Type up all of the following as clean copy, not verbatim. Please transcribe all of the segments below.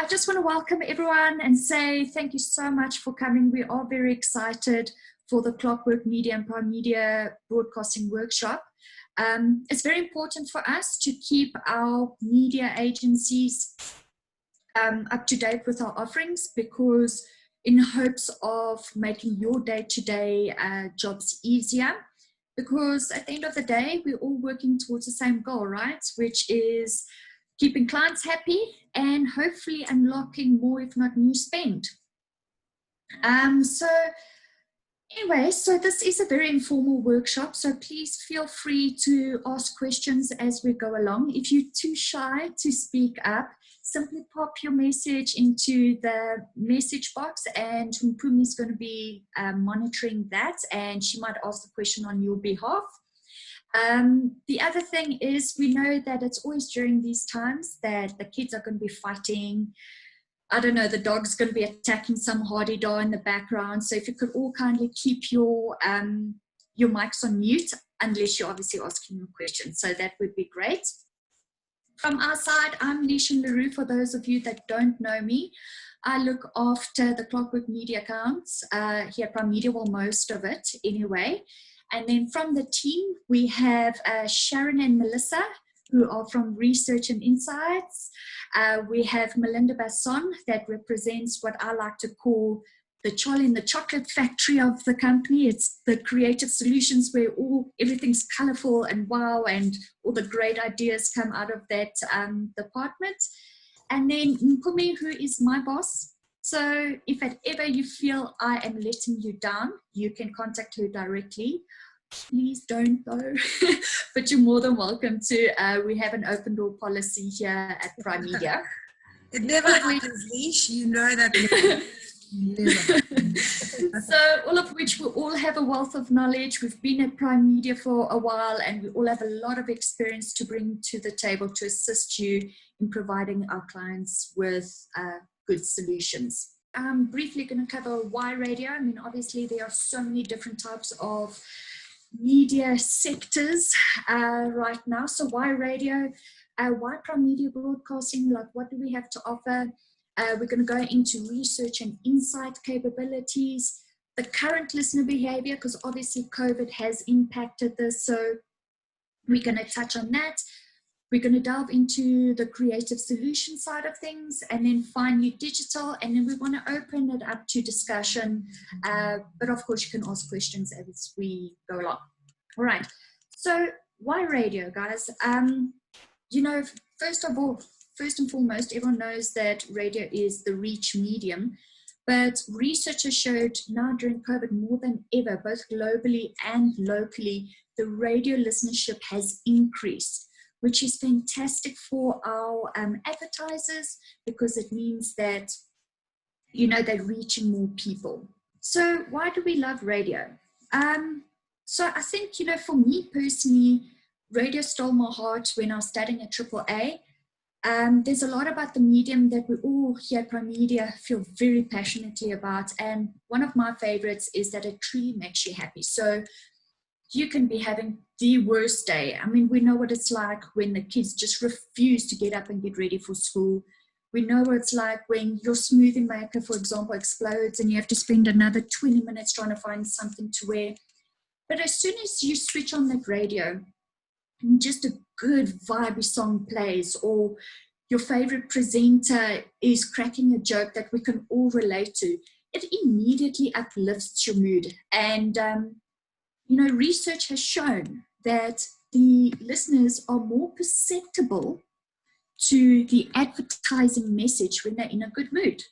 I just want to welcome everyone and say thank you so much for coming. We are very excited for the Clockwork Media and Prime Media Broadcasting Workshop. It's very important for us to keep our media agencies up to date with our offerings, because in hopes of making your day-to-day jobs easier, because at the end of the day, we're all working towards the same goal, right? Which is keeping clients happy and hopefully unlocking more, if not new spend. So this is a very informal workshop, so please feel free to ask questions as we go along. If you're too shy to speak up, simply pop your message into the message box, and Mpumi is going to be monitoring that, and she might ask the question on your behalf. The other thing is, we know that it's always during these times that the kids are going to be fighting. I don't know, the dog's going to be attacking some hardy dog in the background. So if you could all kindly keep your mics on mute, unless you're obviously asking a question. So that would be great. From our side, I'm Lishan LaRue. For those of you that don't know me, I look after the Clockwork Media accounts here at Prime Media, well, most of it anyway. And then from the team, we have Sharon and Melissa, who are from Research and Insights. We have Melinda that represents what I like to call the Charlie and the Chocolate Factory of the company. It's the creative solutions where everything's colorful and wow, and all the great ideas come out of that department. And then Mpumi, who is my boss. So if at ever you feel I am letting you down, you can contact her directly. Please don't though, but you're more than welcome to. We have an open door policy here at Prime Media. It never happens, Leash. You know that. Never. So all of which we all have a wealth of knowledge. We've been at Prime Media for a while, and we all have a lot of experience to bring to the table to assist you in providing our clients with good solutions. I'm briefly going to cover why radio. I mean, obviously there are so many different types of media sectors right now. So why radio? Why Prime Media Broadcasting? Like, what do we have to offer? We're going to go into research and insight capabilities, the current listener behavior, because obviously COVID has impacted this. So we're going to touch on that. We're going to delve into the creative solution side of things, and then finally digital, and then we want to open it up to discussion. But of course, you can ask questions as we go along. All right. So why radio, guys? You know, first and foremost, everyone knows that radio is the reach medium. But researchers showed now during COVID more than ever, both globally and locally, the radio listenership has increased, which is fantastic for our advertisers, because it means that, you know, they're reaching more people. So why do we love radio? So I think, you know, for me personally, radio stole my heart when I was studying at AAA. There's a lot about the medium that we all here at Prime Media feel very passionately about. And one of my favorites is that it truly makes you happy. So you can be having the worst day. I mean, we know what it's like when the kids just refuse to get up and get ready for school. We know what it's like when your smoothie maker, for example, explodes and you have to spend another 20 minutes trying to find something to wear. But as soon as you switch on that radio, and just a good vibey song plays, or your favorite presenter is cracking a joke that we can all relate to, it immediately uplifts your mood. And you know, research has shown that the listeners are more perceptible to the advertising message when they're in a good mood.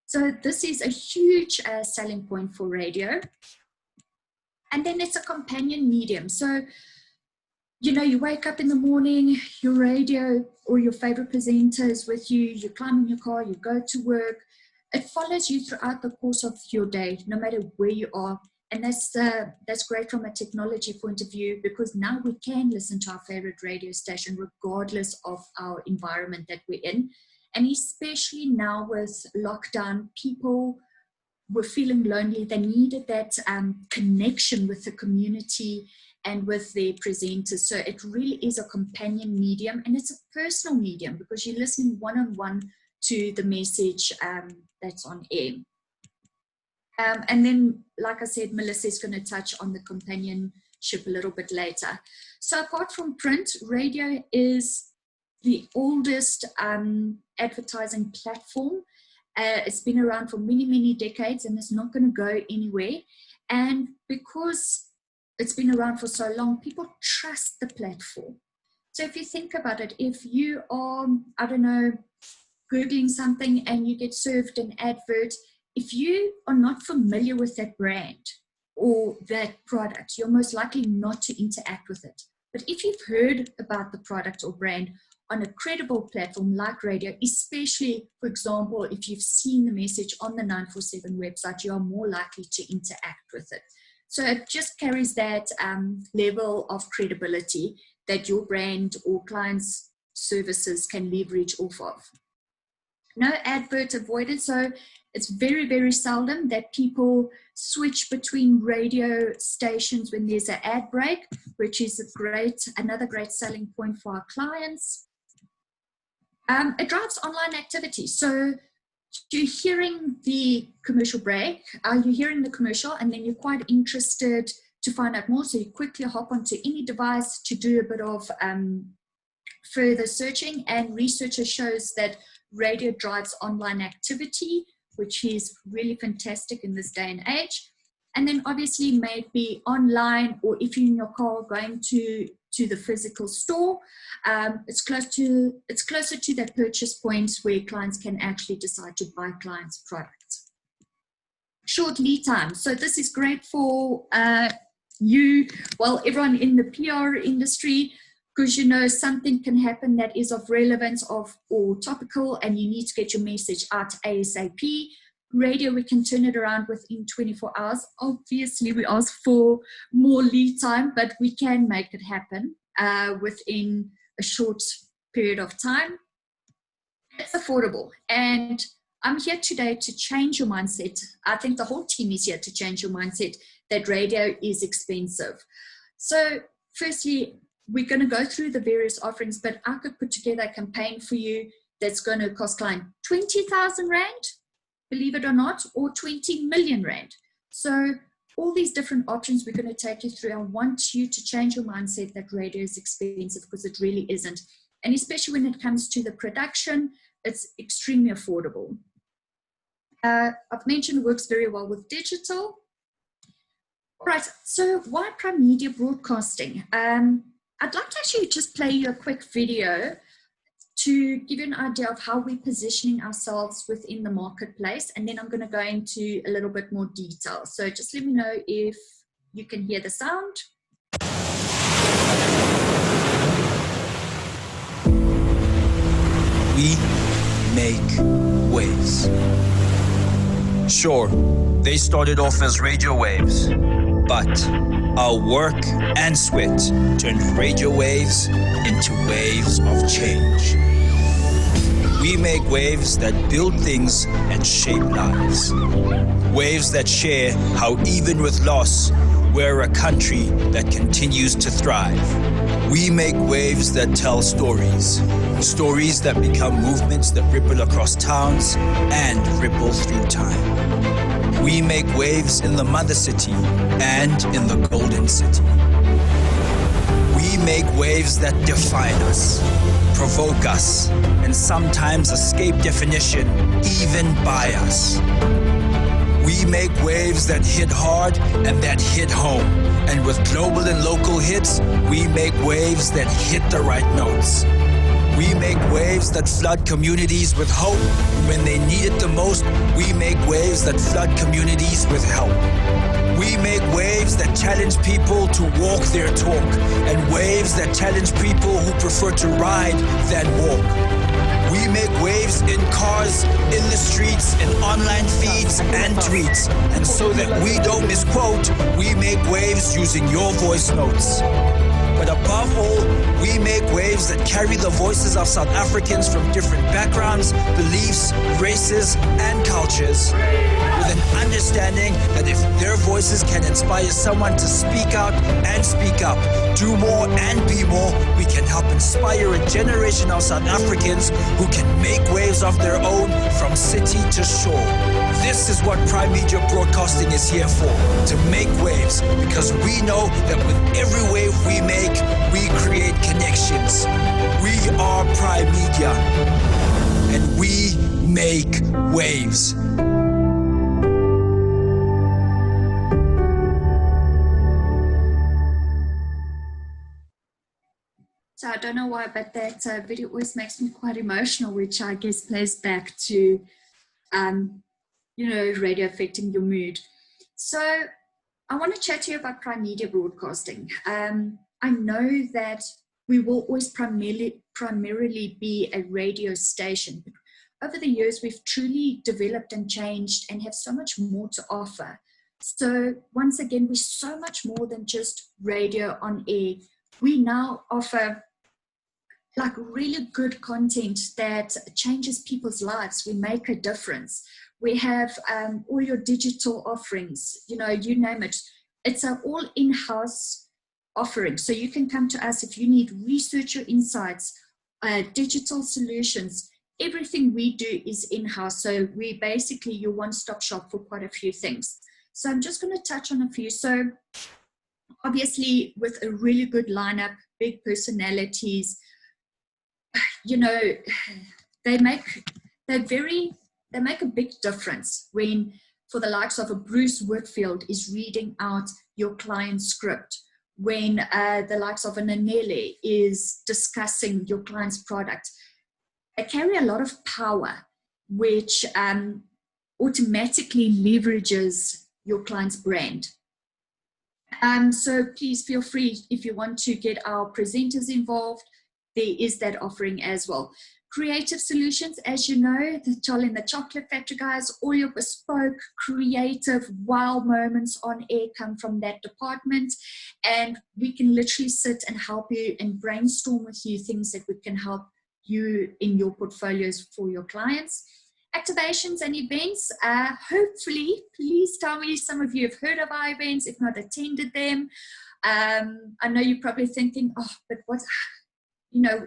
So this is a huge selling point for radio. And then it's a companion medium. So, you know, you wake up in the morning, your radio or your favorite presenter is with you, you climb in your car, you go to work. It follows you throughout the course of your day, no matter where you are. And that's great from a technology point of view, because now we can listen to our favorite radio station regardless of our environment that we're in. And especially now with lockdown, people were feeling lonely. They needed that connection with the community and with their presenters. So it really is a companion medium, and it's a personal medium because you're listening one-on-one to the message that's on air. And then, like I said, Melissa is going to touch on the companionship a little bit later. So apart from print, radio is the oldest advertising platform. It's been around for many, many decades, and it's not going to go anywhere. And because it's been around for so long, people trust the platform. So if you think about it, if you are, I don't know, Googling something and you get served an advert, if you are not familiar with that brand or that product, you're most likely not to interact with it. But if you've heard about the product or brand on a credible platform like radio, especially, for example, if you've seen the message on the 947 website, you are more likely to interact with it. So it just carries that level of credibility that your brand or client's services can leverage off of. No advert avoided, so it's very, very seldom that people switch between radio stations when there's an ad break, which is another great selling point for our clients. It drives online activity. So you're hearing the commercial break, you're hearing the commercial, and then you're quite interested to find out more. So you quickly hop onto any device to do a bit of further searching, and research shows that radio drives online activity, which is really fantastic in this day and age. And then obviously maybe online, or if you're in your car going to the physical store, it's closer to that purchase point where clients can actually decide to buy clients' products. Short lead time. So this is great for everyone in the PR industry, because you know something can happen that is of relevance or topical, and you need to get your message out ASAP. Radio, we can turn it around within 24 hours. Obviously, we ask for more lead time, but we can make it happen within a short period of time. It's affordable, and I'm here today to change your mindset. I think the whole team is here to change your mindset that radio is expensive. So firstly, we're going to go through the various offerings, but I could put together a campaign for you that's going to cost client 20,000 Rand, believe it or not, or 20 million Rand. So all these different options we're going to take you through. I want you to change your mindset that radio is expensive, because it really isn't. And especially when it comes to the production, it's extremely affordable. I've mentioned it works very well with digital. All right, so why Prime Media Broadcasting? I'd like to actually just play you a quick video to give you an idea of how we're positioning ourselves within the marketplace, and then I'm going to go into a little bit more detail. So just let me know if you can hear the sound. We make waves. Sure, they started off as radio waves, but our work and sweat turned radio waves into waves of change. We make waves that build things and shape lives. Waves that share how even with loss, we're a country that continues to thrive. We make waves that tell stories. Stories that become movements that ripple across towns and ripple through time. We make waves in the Mother City and in the Golden City. We make waves that define us, provoke us, and sometimes escape definition, even by us. We make waves that hit hard and that hit home. And with global and local hits, we make waves that hit the right notes. We make waves that flood communities with hope. And when they need it the most, we make waves that flood communities with help. We make waves that challenge people to walk their talk, and waves that challenge people who prefer to ride than walk. We make waves in cars, in the streets, in online feeds and tweets. And so that we don't misquote, we make waves using your voice notes. But above all, we make waves that carry the voices of South Africans from different backgrounds, beliefs, races, and cultures, with an understanding that if their voices can inspire someone to speak out and speak up, do more and be more, we can help inspire a generation of South Africans who can make waves of their own from city to shore. This is what Prime Media Broadcasting is here for, to make waves, because we know that with every wave we make, we create connections. We are Prime Media, and we make waves. So I don't know why, but that video always makes me quite emotional, which I guess plays back to, radio affecting your mood. So I want to chat to you about Prime Media Broadcasting. I know that we will always primarily be a radio station. Over the years, we've truly developed and changed and have so much more to offer. So once again, we're so much more than just radio on air. We now offer like really good content that changes people's lives. We make a difference. We have all your digital offerings, you name it. It's an all in-house offering. So you can come to us if you need research or insights, digital solutions. Everything we do is in-house. So we basically your one-stop shop for quite a few things. So I'm just going to touch on a few. So obviously with a really good lineup, big personalities, they make a big difference when, for the likes of a Bruce Whitfield is reading out your client's script, when the likes of an Anele is discussing your client's product. They carry a lot of power, which automatically leverages your client's brand. So please feel free if you want to get our presenters involved. There is that offering as well. Creative solutions, as you know, the Charlie and the Chocolate Factory guys, all your bespoke, creative, wow moments on air come from that department. And we can literally sit and help you and brainstorm with you things that we can help you in your portfolios for your clients. Activations and events, hopefully, please tell me some of you have heard of our events, if not attended them. I know you're probably thinking, but what,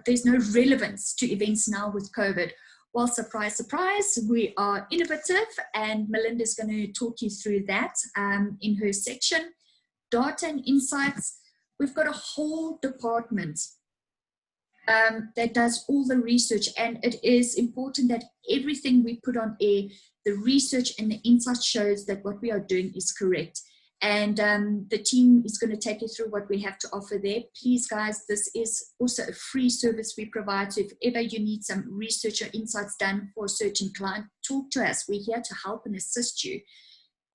there's no relevance to events now with COVID. Well, surprise, surprise, we are innovative, and Melinda is going to talk you through that in her section. Data and insights, we've got a whole department that does all the research, and it is important that everything we put on air, the research and the insight shows that what we are doing is correct. And the team is going to take you through what we have to offer there. Please, guys, this is also a free service we provide. So if ever you need some research or insights done for a certain client, talk to us. We're here to help and assist you.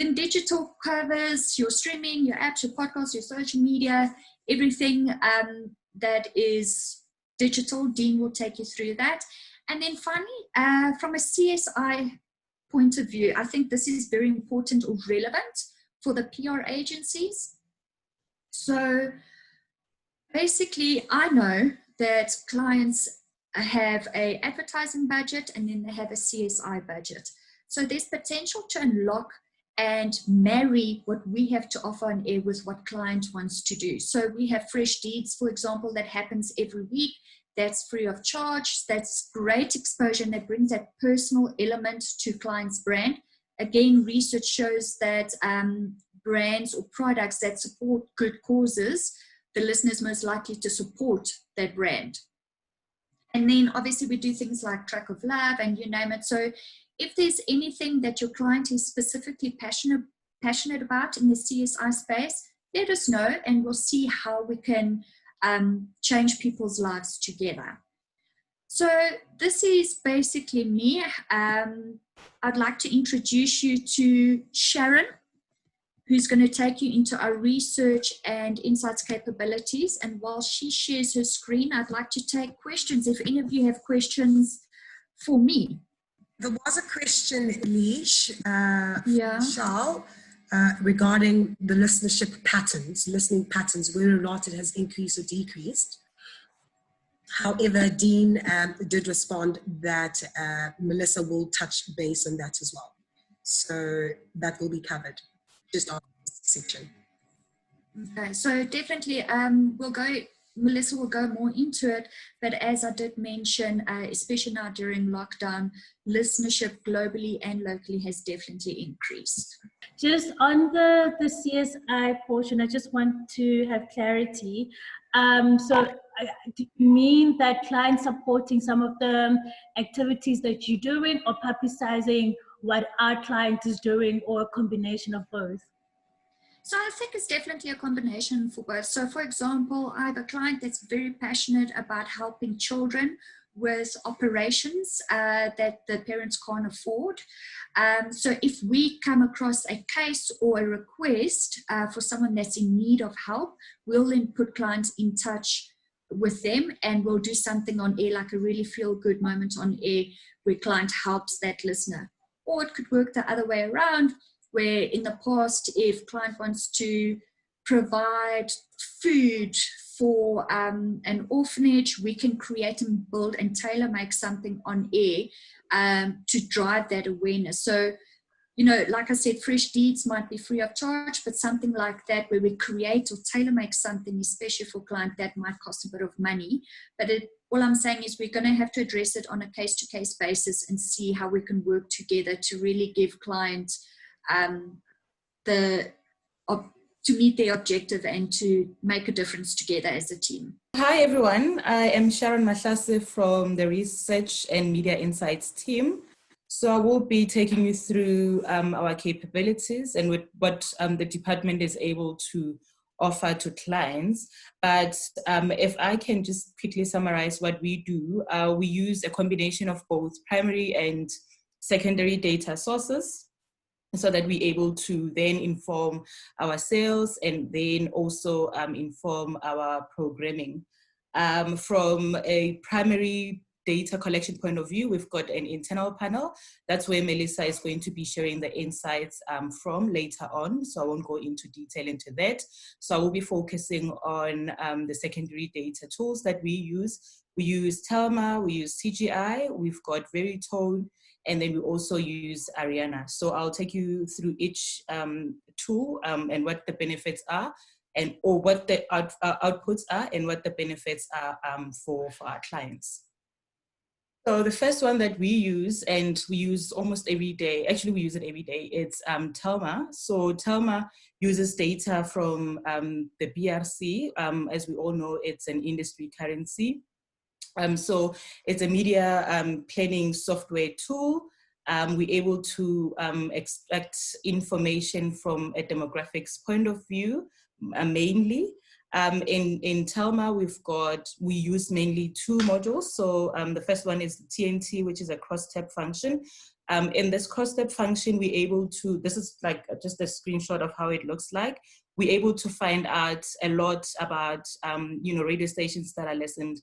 Then digital covers, your streaming, your apps, your podcasts, your social media, everything that is digital. Dean will take you through that. And then finally, from a CSI point of view, I think this is very important or relevant for the PR agencies. So basically, I know that clients have an advertising budget and then they have a CSI budget. So there's potential to unlock and marry what we have to offer on air with what client wants to do. So we have Fresh Deeds, for example, that happens every week. That's free of charge. That's great exposure, and that brings that personal element to client's brand. Again, research shows that brands or products that support good causes, the listener is most likely to support that brand. And then obviously we do things like Track of Love and you name it. So if there's anything that your client is specifically passionate about in the CSI space, let us know and we'll see how we can change people's lives together. So this is basically me. I'd like to introduce you to Sharon, who's going to take you into our research and insights capabilities. And while she shares her screen, I'd like to take questions. If any of you have questions for me. There was a question, Leash, Yeah. Charles. regarding the listening patterns, whether or not it has increased or decreased. However, Dean did respond that Melissa will touch base on that as well. So that will be covered just after this section. Okay, so definitely Melissa will go more into it, but as I did mention, especially now during lockdown, listenership globally and locally has definitely increased. Just on the CSI portion, I just want to have clarity. So do you mean that clients supporting some of the activities that you're doing, or publicizing what our client is doing, or a combination of both? So I think it's definitely a combination for both. So for example, I have a client that's very passionate about helping children with operations that the parents can't afford. So if we come across a case or a request for someone that's in need of help, we'll then put clients in touch with them, and we'll do something on air, like a really feel-good moment on air where client helps that listener. Or it could work the other way around, where in the past, if client wants to provide food for an orphanage, we can create and build and tailor make something on air to drive that awareness. So, you know, like I said, Fresh Deeds might be free of charge, but something like that where we create or tailor make something, especially for client, that might cost a bit of money. But all I'm saying is we're going to have to address it on a case-to-case basis and see how we can work together to really give clients to meet their objective and to make a difference together as a team. Hi everyone, I am Sharon Massey from the Research and Media Insights team. So I will be taking you through our capabilities and what the department is able to offer to clients. But if I can just quickly summarize what we do, we use a combination of both primary and secondary data sources, so that we're able to then inform our sales and then also inform our programming. From a primary data collection point of view, we've got an internal panel. That's where Melissa is going to be sharing the insights from later on. So I won't go into detail into that. So I will be focusing on the secondary data tools that we use. We use Telma, we use CGI, we've got Veritone, and then we also use Ariana. So I'll take you through each tool and what the benefits are, or what the outputs are and what the benefits are for our clients. So the first one that we use, and we use almost every day, actually we use it every day, it's Telma. So Telma uses data from the BRC. As we all know, it's an industry currency. So it's a media planning software tool. We're able to extract information from a demographics point of view, mainly. In Telma, we use mainly two modules. So the first one is the TNT, which is a cross-tab function. In this cross-tab function, we're able to, this is like just a screenshot of how it looks like. We're able to find out a lot about, radio stations that are listened,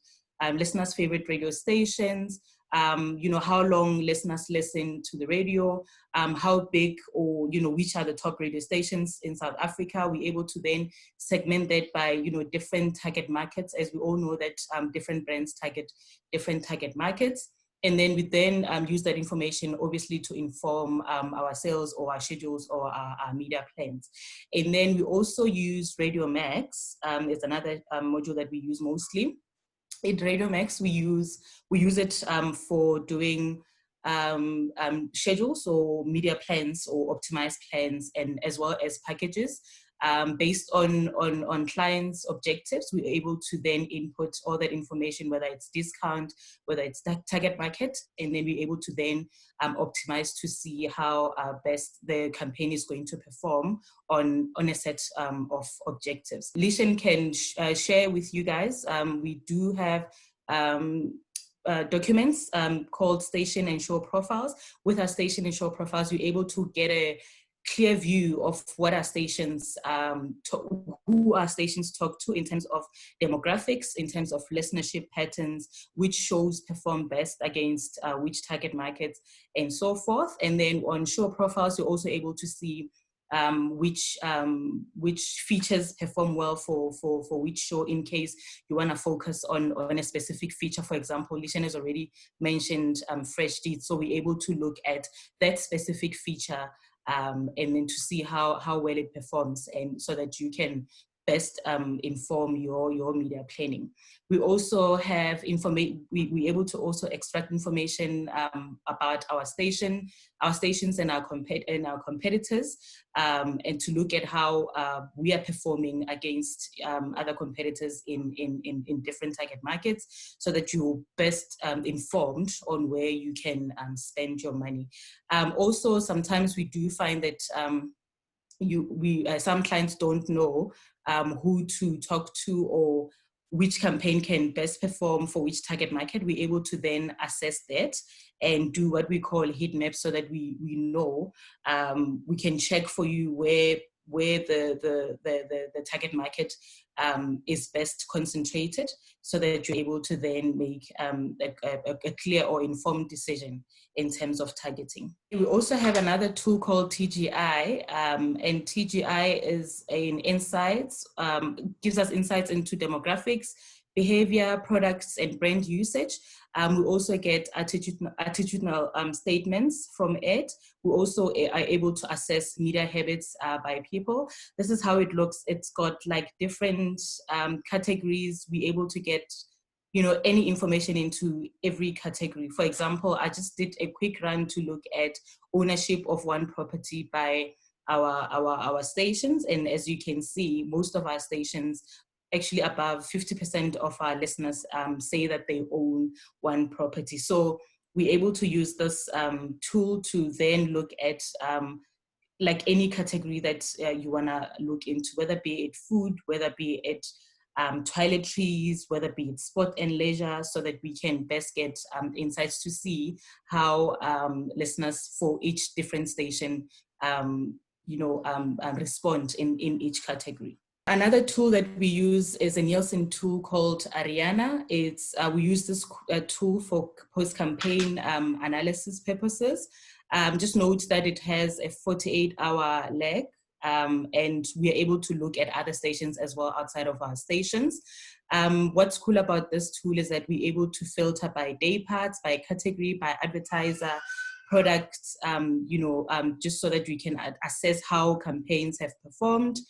listeners' favorite radio stations, how long listeners listen to the radio, how big or, which are the top radio stations in South Africa. We're able to then segment that by, different target markets, as we all know that different brands target different target markets. And then we then use that information, obviously, to inform our sales or our schedules or our media plans. And then we also use Radiomax. It's another module that we use mostly. In Radiomax, we use it for doing schedules or media plans or optimized plans, and as well as packages. Based on clients' objectives, we're able to then input all that information, whether it's discount, whether it's target market, and then we're able to then optimize to see how best the campaign is going to perform on a set of objectives. Lishan can share with you guys, we do have documents called station and show profiles. With our station and show profiles, you're able to get a clear view of what our stations, who our stations talk to in terms of demographics, in terms of listenership patterns, which shows perform best against which target markets, and so forth. And then on show profiles, you're also able to see which features perform well for which show, in case you want to focus on a specific feature. For example, Lishan has already mentioned fresh deeds, so we're able to look at that specific feature and then to see how well it performs, and so that you can best inform your media planning. We also have we're able to also extract information about our stations and our competitors, and to look at how we are performing against other competitors in different target markets, so that you're best informed on where you can spend your money. Also, sometimes we do find that some clients don't know who to talk to or which campaign can best perform for which target market. We're able to then assess that and do what we call heat maps, so that we know, we can check for you where the target market is best concentrated, so that you're able to then make a clear or informed decision in terms of targeting. We also have another tool called TGI, and TGI is an insights, gives us insights into demographics, behavior, products, and brand usage. We also get attitudinal statements from it. We also are able to assess media habits by people. This is how it looks. It's got like different categories. We're able to get any information into every category. For example, I just did a quick run to look at ownership of one property by our stations. And as you can see, most of our stations, actually above 50% of our listeners say that they own one property. So we're able to use this tool to then look at like any category that you wanna look into, whether be it food, whether be it toiletries, whether be it sport and leisure, so that we can best get insights to see how listeners for each different station respond in each category. Another tool that we use is a Nielsen tool called Ariana. We use this tool for post-campaign analysis purposes. Just note that it has a 48-hour lag, and we are able to look at other stations as well outside of our stations. What's cool about this tool is that we're able to filter by day parts, by category, by advertiser, products, just so that we can assess how campaigns have performed.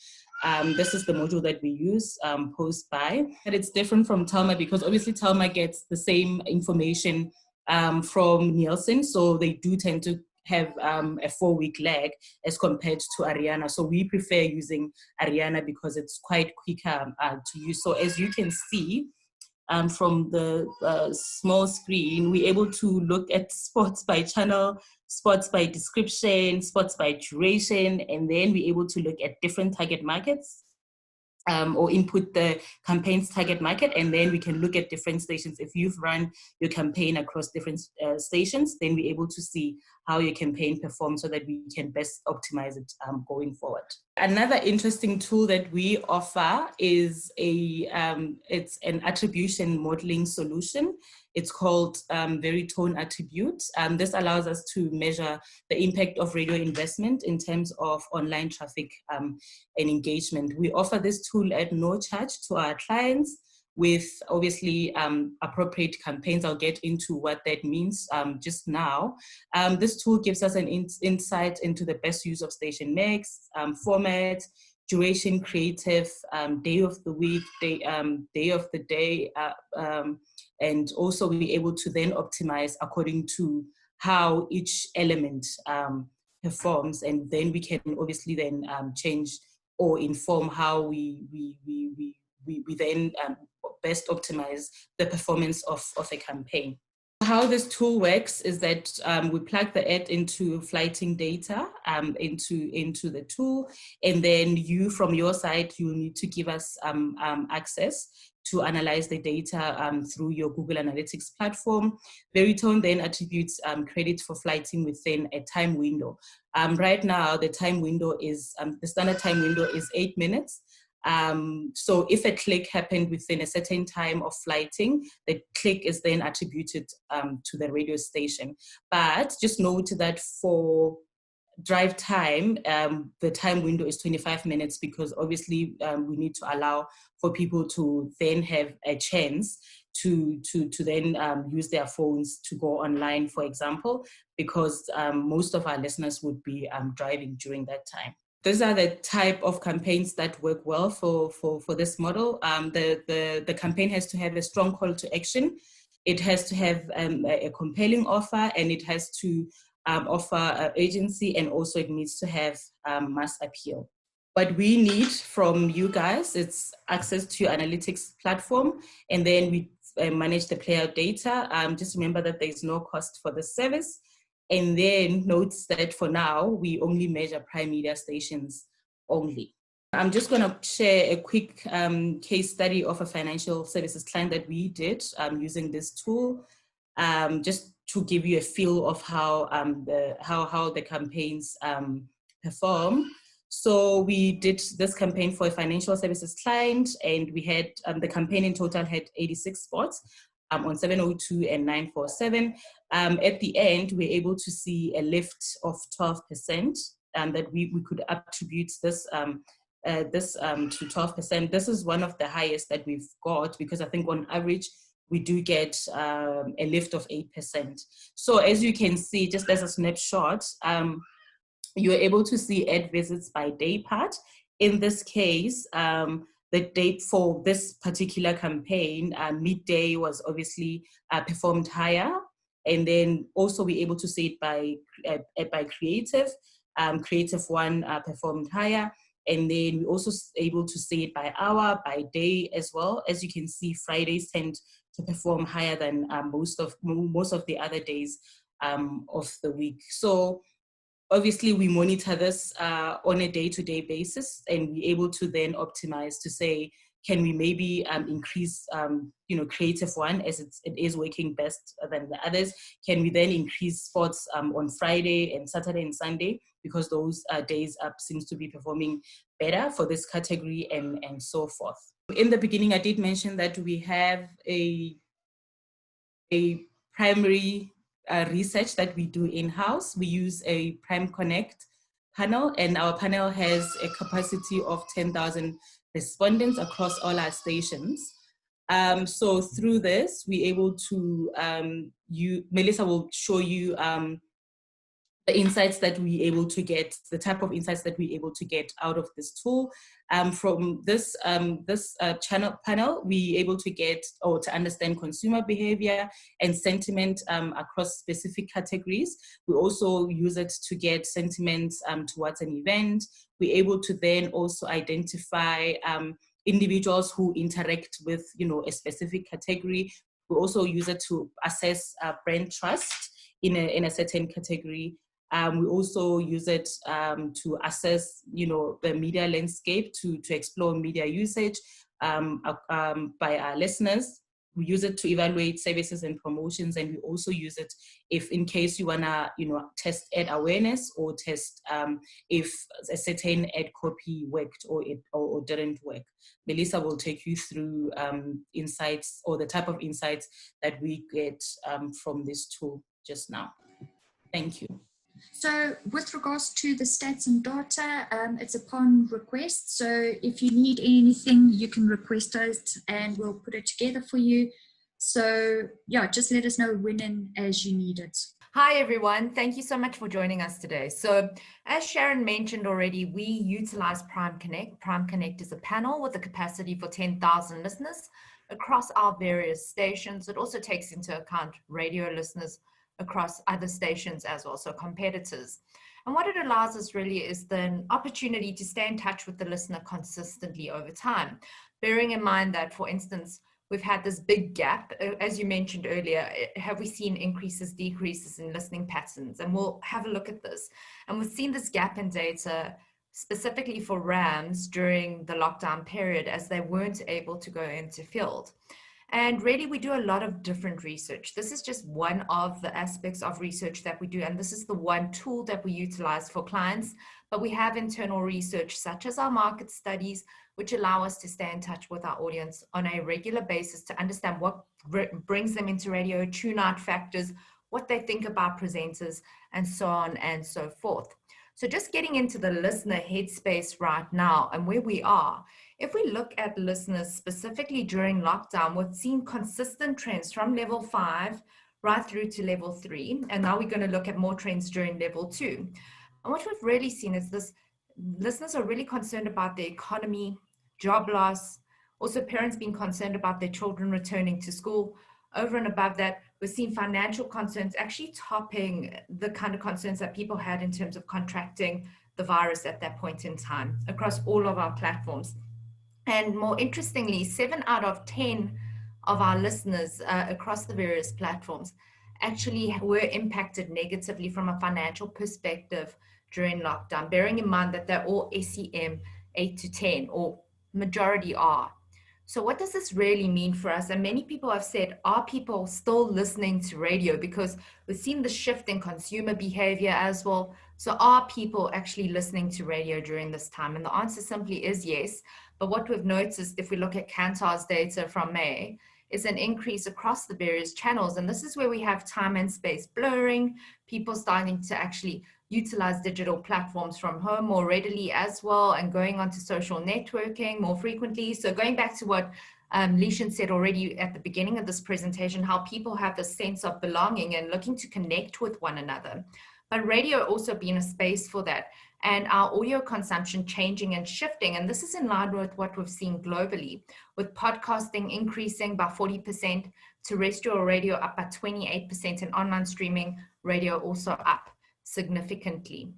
This is the module that we use, Post By. But it's different from Telma, because obviously Telma gets the same information from Nielsen, so they do tend to have a 4-week lag as compared to Ariana. So we prefer using Ariana because it's quite quicker to use. So as you can see from the small screen, we're able to look at spots by channel, spots by description, spots by duration, and then we're able to look at different target markets or input the campaign's target market, and then we can look at different stations. If you've run your campaign across different stations, then we're able to see how your campaign performs, so that we can best optimize it going forward. Another interesting tool that we offer is it's an attribution modeling solution. It's called Veritone Attribute. This allows us to measure the impact of radio investment in terms of online traffic and engagement. We offer this tool at no charge to our clients, with obviously appropriate campaigns. I'll get into what that means just now. This tool gives us an insight into the best use of station mix, format, duration, creative, day of the week, day of the day, and also we're able to then optimize according to how each element performs, and then we can obviously then change or inform how we then best optimize the performance of a campaign. How this tool works is that we plug the ad into flighting data into the tool, and then you, from your side, you need to give us access to analyze the data through your Google Analytics platform. Veritone then attributes credit for flighting within a time window. Right now, the time window is, the standard time window is 8 minutes. So if a click happened within a certain time of flighting, the click is then attributed to the radio station. But just note that for drive time, the time window is 25 minutes because obviously we need to allow for people to then have a chance to then use their phones to go online, for example, because most of our listeners would be driving during that time. Those are the type of campaigns that work well for this model. The campaign has to have a strong call to action. It has to have a compelling offer, and it has to offer agency, and also it needs to have mass appeal. What we need from you guys is access to your analytics platform, and then we manage the player data. Just remember that there is no cost for the service. And then note that for now, we only measure prime media stations only. I'm just going to share a quick case study of a financial services client that we did using this tool, just to give you a feel of how the campaigns perform. So we did this campaign for a financial services client, and we had the campaign in total had 86 spots on 702 and 947. At the end, we're able to see a lift of 12% that we could attribute this to 12%. This is one of the highest that we've got, because I think on average, we do get a lift of 8%. So as you can see, just as a snapshot, you're able to see ad visits by day part. In this case, the date for this particular campaign, midday was obviously performed higher. And then also we're able to see it by creative. Creative one performed higher. And then we're also able to see it by hour, by day as well. As you can see, Fridays tend to perform higher than most of the other days of the week. So obviously, we monitor this on a day-to-day basis, and we're able to then optimize to say, can we maybe increase, creative one as it is working best than the others? Can we then increase spots on Friday and Saturday and Sunday, because those days seems to be performing better for this category, and so forth. In the beginning, I did mention that we have a primary research that we do in-house. We use a Prime Connect panel, and our panel has a capacity of 10,000 respondents across all our stations. So through this, we're able to, Melissa will show you the insights that we're able to get, the type of insights that we're able to get out of this tool. From this panel, we're able to get or to understand consumer behavior and sentiment across specific categories. We also use it to get sentiments towards an event. We're able to then also identify individuals who interact with a specific category. We also use it to assess brand trust in a certain category. We also use it to assess, the media landscape, to explore media usage by our listeners. We use it to evaluate services and promotions, and we also use it if, in case you wanna, test ad awareness or test if a certain ad copy worked or didn't work. Melissa will take you through insights, or the type of insights that we get from this tool just now. Thank you. So with regards to the stats and data, it's upon request. So if you need anything, you can request it and we'll put it together for you. So yeah, just let us know when and as you need it. Hi everyone, thank you so much for joining us today. So as Sharon mentioned already, we utilize Prime Connect. Prime Connect is a panel with a capacity for 10,000 listeners across our various stations. It also takes into account radio listeners across other stations as well, so competitors. And what it allows us really is the opportunity to stay in touch with the listener consistently over time, bearing in mind that, for instance, we've had this big gap, as you mentioned earlier. Have we seen increases, decreases in listening patterns? And we'll have a look at this. And we've seen this gap in data specifically for RAMs during the lockdown period, as they weren't able to go into field. And really, we do a lot of different research. This is just one of the aspects of research that we do. And this is the one tool that we utilize for clients. But we have internal research, such as our market studies, which allow us to stay in touch with our audience on a regular basis to understand what brings them into radio, tune out factors, what they think about presenters, and so on and so forth. So just getting into the listener headspace right now and where we are, if we look at listeners specifically during lockdown, we've seen consistent trends from level 5 right through to level 3. And now we're going to look at more trends during level 2. And what we've really seen is this: listeners are really concerned about the economy, job loss, also parents being concerned about their children returning to school. Over and above that, we're seeing financial concerns actually topping the kind of concerns that people had in terms of contracting the virus at that point in time across all of our platforms. And more interestingly, 7 out of 10 of our listeners across the various platforms actually were impacted negatively from a financial perspective during lockdown, bearing in mind that they're all SEM 8 to 10, or majority are. So what does this really mean for us? And many people have said, are people still listening to radio? Because we've seen the shift in consumer behavior as well. So are people actually listening to radio during this time? And the answer simply is yes. But what we've noticed, if we look at Kantar's data from May, is an increase across the various channels. And this is where we have time and space blurring, people starting to actually utilize digital platforms from home more readily as well, and going onto social networking more frequently. So going back to what Lishan said already at the beginning of this presentation, how people have this sense of belonging and looking to connect with one another. But radio also being a space for that, and our audio consumption changing and shifting. And this is in line with what we've seen globally, with podcasting increasing by 40%, terrestrial radio up by 28%, and online streaming radio also up significantly.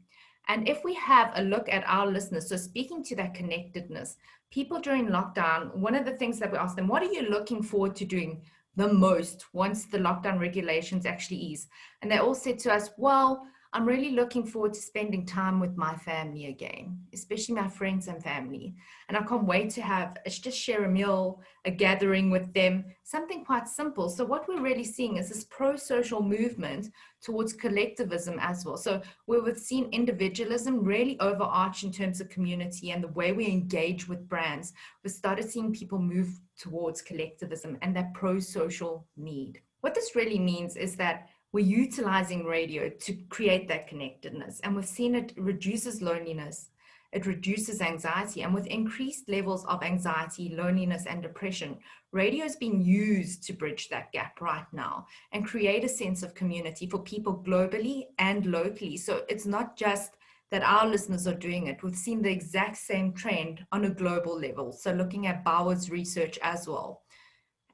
And if we have a look at our listeners, so speaking to that connectedness, people during lockdown, one of the things that we asked them, what are you looking forward to doing the most once the lockdown regulations actually ease? And they all said to us, well, I'm really looking forward to spending time with my family again, especially my friends and family. And I can't wait to just share a meal, a gathering with them, something quite simple. So what we're really seeing is this pro-social movement towards collectivism as well. So where we've seen individualism really overarch in terms of community and the way we engage with brands, we've started seeing people move towards collectivism and that pro-social need. What this really means is that we're utilizing radio to create that connectedness, and we've seen it reduces loneliness, it reduces anxiety, and with increased levels of anxiety, loneliness, and depression, radio is being used to bridge that gap right now and create a sense of community for people globally and locally. So it's not just that our listeners are doing it. We've seen the exact same trend on a global level. So looking at Bauer's research as well.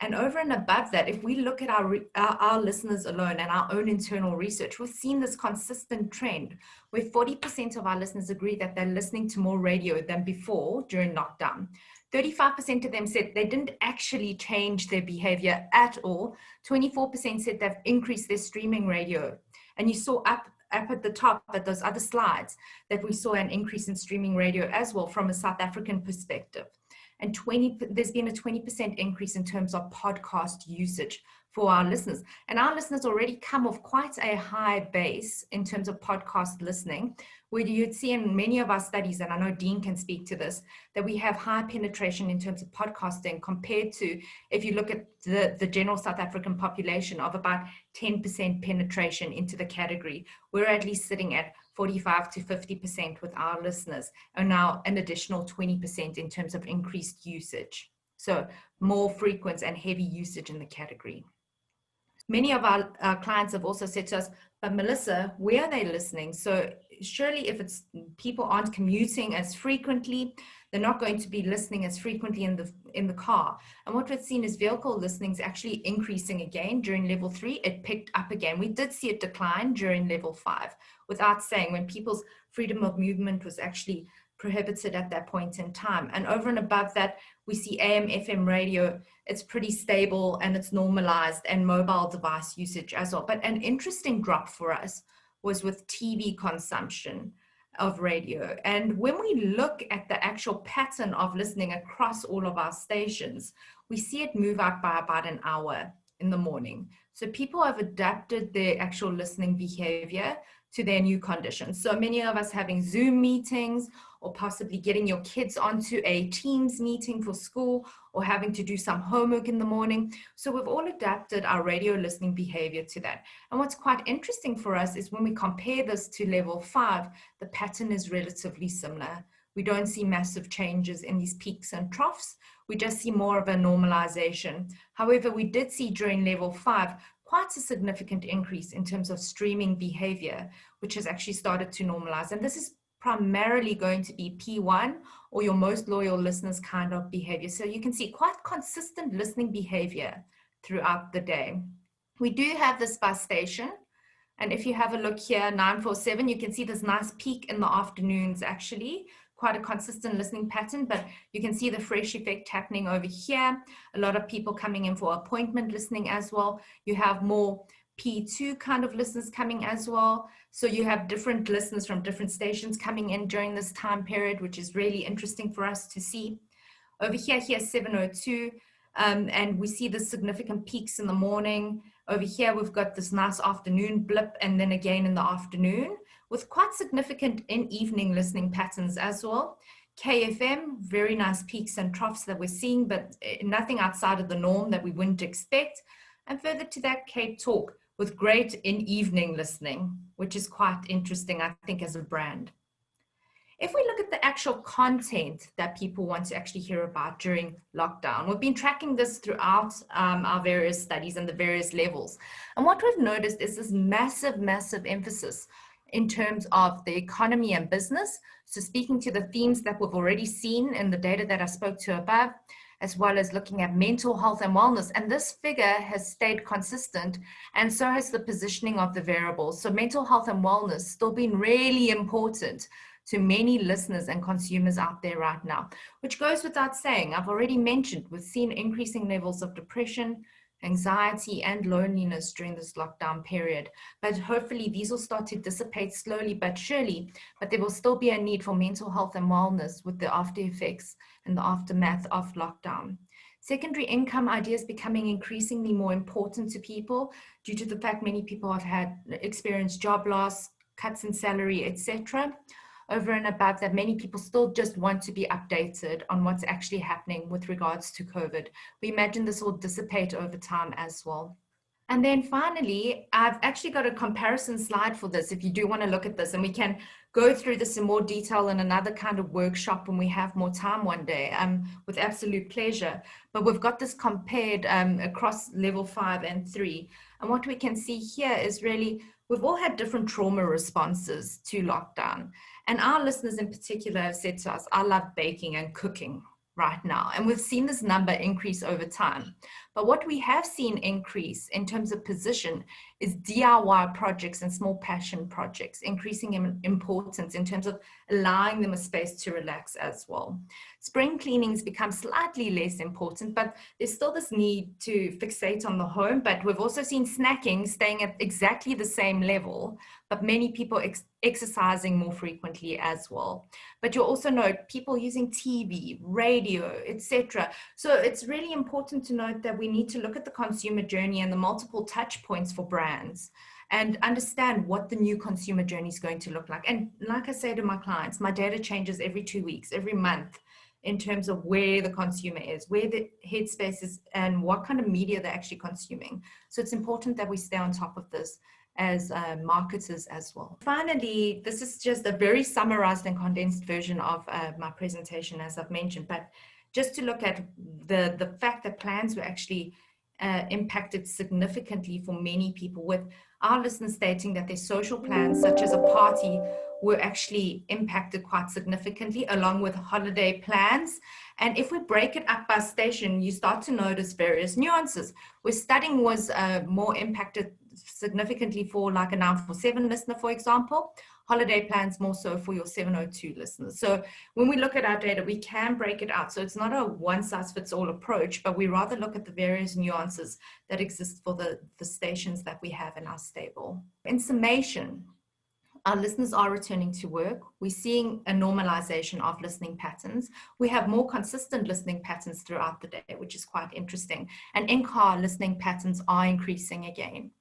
And over and above that, if we look at our listeners alone and our own internal research, we've seen this consistent trend where 40% of our listeners agree that they're listening to more radio than before during lockdown. 35% of them said they didn't actually change their behavior at all. 24% said they've increased their streaming radio. And you saw up at the top at those other slides that we saw an increase in streaming radio as well from a South African perspective. And there's been a 20% increase in terms of podcast usage for our listeners. And our listeners already come off quite a high base in terms of podcast listening, where you'd see in many of our studies, and I know Dean can speak to this, that we have high penetration in terms of podcasting compared to, if you look at the general South African population of about 10% penetration into the category, we're at least sitting at 45 to 50% with our listeners, and now an additional 20% in terms of increased usage. So more frequent and heavy usage in the category. Many of our clients have also said to us, but Melissa, where are they listening? So surely if it's people aren't commuting as frequently, they're not going to be listening as frequently in the car. And what we've seen is vehicle listening is actually increasing again during level 3. It picked up again. We did see it decline during level 5, without saying, when people's freedom of movement was actually prohibited at that point in time. And over and above that, we see AM, FM radio, it's pretty stable and it's normalized, and mobile device usage as well. But an interesting drop for us was with TV consumption of radio. And when we look at the actual pattern of listening across all of our stations, we see it move up by about an hour in the morning. So people have adapted their actual listening behavior to their new conditions. So many of us having Zoom meetings, or possibly getting your kids onto a Teams meeting for school, or having to do some homework in the morning. So we've all adapted our radio listening behavior to that. And what's quite interesting for us is when we compare this to level 5, the pattern is relatively similar. We don't see massive changes in these peaks and troughs. We just see more of a normalization. However, we did see during level 5 quite a significant increase in terms of streaming behavior, which has actually started to normalize. And this is primarily going to be P1, or your most loyal listeners kind of behavior. So you can see quite consistent listening behavior throughout the day. We do have this by station. And if you have a look here, 947, you can see this nice peak in the afternoons, actually. Quite a consistent listening pattern, but you can see the fresh effect happening over here. A lot of people coming in for appointment listening as well. You have more P2 kind of listeners coming as well. So you have different listeners from different stations coming in during this time period, which is really interesting for us to see. Over here, 702, and we see the significant peaks in the morning. Over here, we've got this nice afternoon blip, and then again in the afternoon, with quite significant in-evening listening patterns as well. KFM, very nice peaks and troughs that we're seeing, but nothing outside of the norm that we wouldn't expect. And further to that, Cape Talk, with great in-evening listening, which is quite interesting, I think, as a brand. If we look at the actual content that people want to actually hear about during lockdown, we've been tracking this throughout our various studies and the various levels. And what we've noticed is this massive, massive emphasis in terms of the economy and business. So speaking to the themes that we've already seen in the data that I spoke to above, as well as looking at mental health and wellness. And this figure has stayed consistent, and so has the positioning of the variables. So mental health and wellness still been really important to many listeners and consumers out there right now, which goes without saying. I've already mentioned, we've seen increasing levels of depression, anxiety, and loneliness during this lockdown period. But hopefully these will start to dissipate slowly but surely, but there will still be a need for mental health and wellness with the after effects and the aftermath of lockdown. Secondary income ideas becoming increasingly more important to people due to the fact many people have had experienced job loss, cuts in salary, etc. Over and above that, many people still just want to be updated on what's actually happening with regards to COVID. We imagine this will dissipate over time as well. And then finally, I've actually got a comparison slide for this if you do want to look at this, and we can go through this in more detail in another kind of workshop when we have more time one day, with absolute pleasure. But we've got this compared across level 5 and 3. And what we can see here is really, we've all had different trauma responses to lockdown. And our listeners in particular have said to us, I love baking and cooking right now. And we've seen this number increase over time. But what we have seen increase in terms of position is DIY projects and small passion projects, increasing in importance in terms of allowing them a space to relax as well. Spring cleanings become slightly less important, but there's still this need to fixate on the home. But we've also seen snacking staying at exactly the same level, but many people exercising more frequently as well. But you'll also note people using TV, radio, etc. So it's really important to note that we need to look at the consumer journey and the multiple touch points for brands and understand what the new consumer journey is going to look like. And like I say to my clients, my data changes every 2 weeks, every month, in terms of where the consumer is, where the headspace is, and what kind of media they're actually consuming. So it's important that we stay on top of this as marketers as well. Finally, this is just a very summarized and condensed version of my presentation, as I've mentioned, but just to look at the fact that plans were actually impacted significantly for many people, with our listeners stating that their social plans, such as a party, were actually impacted quite significantly, along with holiday plans. And if we break it up by station, you start to notice various nuances. Where studying was more impacted significantly for like a 947 listener, for example, holiday plans more so for your 702 listeners. So when we look at our data, we can break it out. So it's not a one-size-fits-all approach, but we rather look at the various nuances that exist for the stations that we have in our stable. In summation, our listeners are returning to work. We're seeing a normalization of listening patterns. We have more consistent listening patterns throughout the day, which is quite interesting. And in-car listening patterns are increasing again.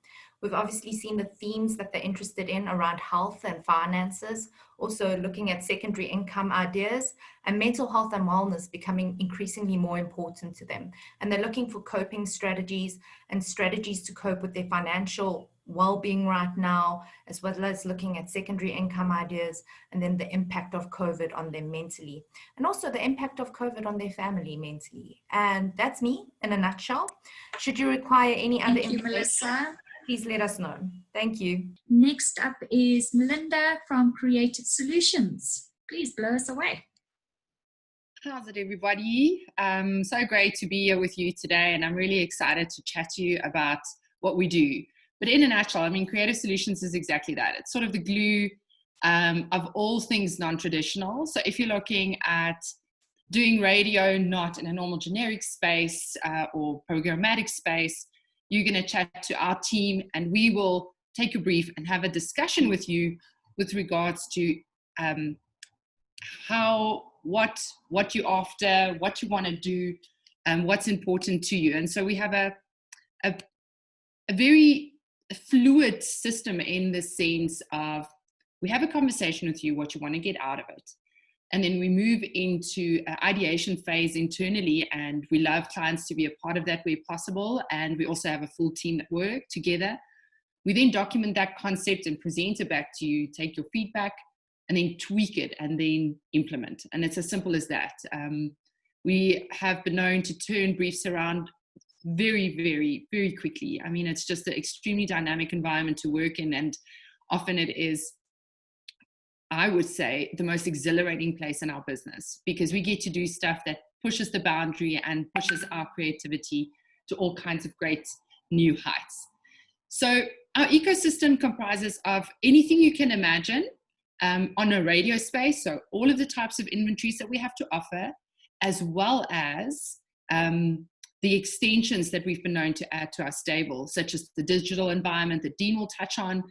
We've obviously seen the themes that they're interested in around health and finances, also looking at secondary income ideas, and mental health and wellness becoming increasingly more important to them. And they're looking for coping strategies and strategies to cope with their financial well-being right now, as well as looking at secondary income ideas, and then the impact of COVID on them mentally, and also the impact of COVID on their family mentally. And that's me in a nutshell. Should you require any other Thank you, information, Melissa. please let us know. Thank you. Next up is Melinda from Creative Solutions. Please blow us away. How's it, everybody? So great to be here with you today, and I'm really excited to chat to you about what we do. But in a nutshell, I mean, Creative Solutions is exactly that. It's sort of the glue of all things non-traditional. So if you're looking at doing radio not in a normal generic space or programmatic space, you're going to chat to our team, and we will take a brief and have a discussion with you with regards to what you're after, what you want to do, and what's important to you. And so we have a very fluid system in the sense of we have a conversation with you, what you want to get out of it. And then we move into an ideation phase internally, and we love clients to be a part of that where possible. And we also have a full team that work together. We then document that concept and present it back to you, take your feedback, and then tweak it and then implement. And it's as simple as that. We have been known to turn briefs around very, very, very quickly. I mean, it's just an extremely dynamic environment to work in, and often it is, I would say, the most exhilarating place in our business, because we get to do stuff that pushes the boundary and pushes our creativity to all kinds of great new heights. So our ecosystem comprises of anything you can imagine on a radio space, so all of the types of inventories that we have to offer, as well as the extensions that we've been known to add to our stable, such as the digital environment that Dean will touch on.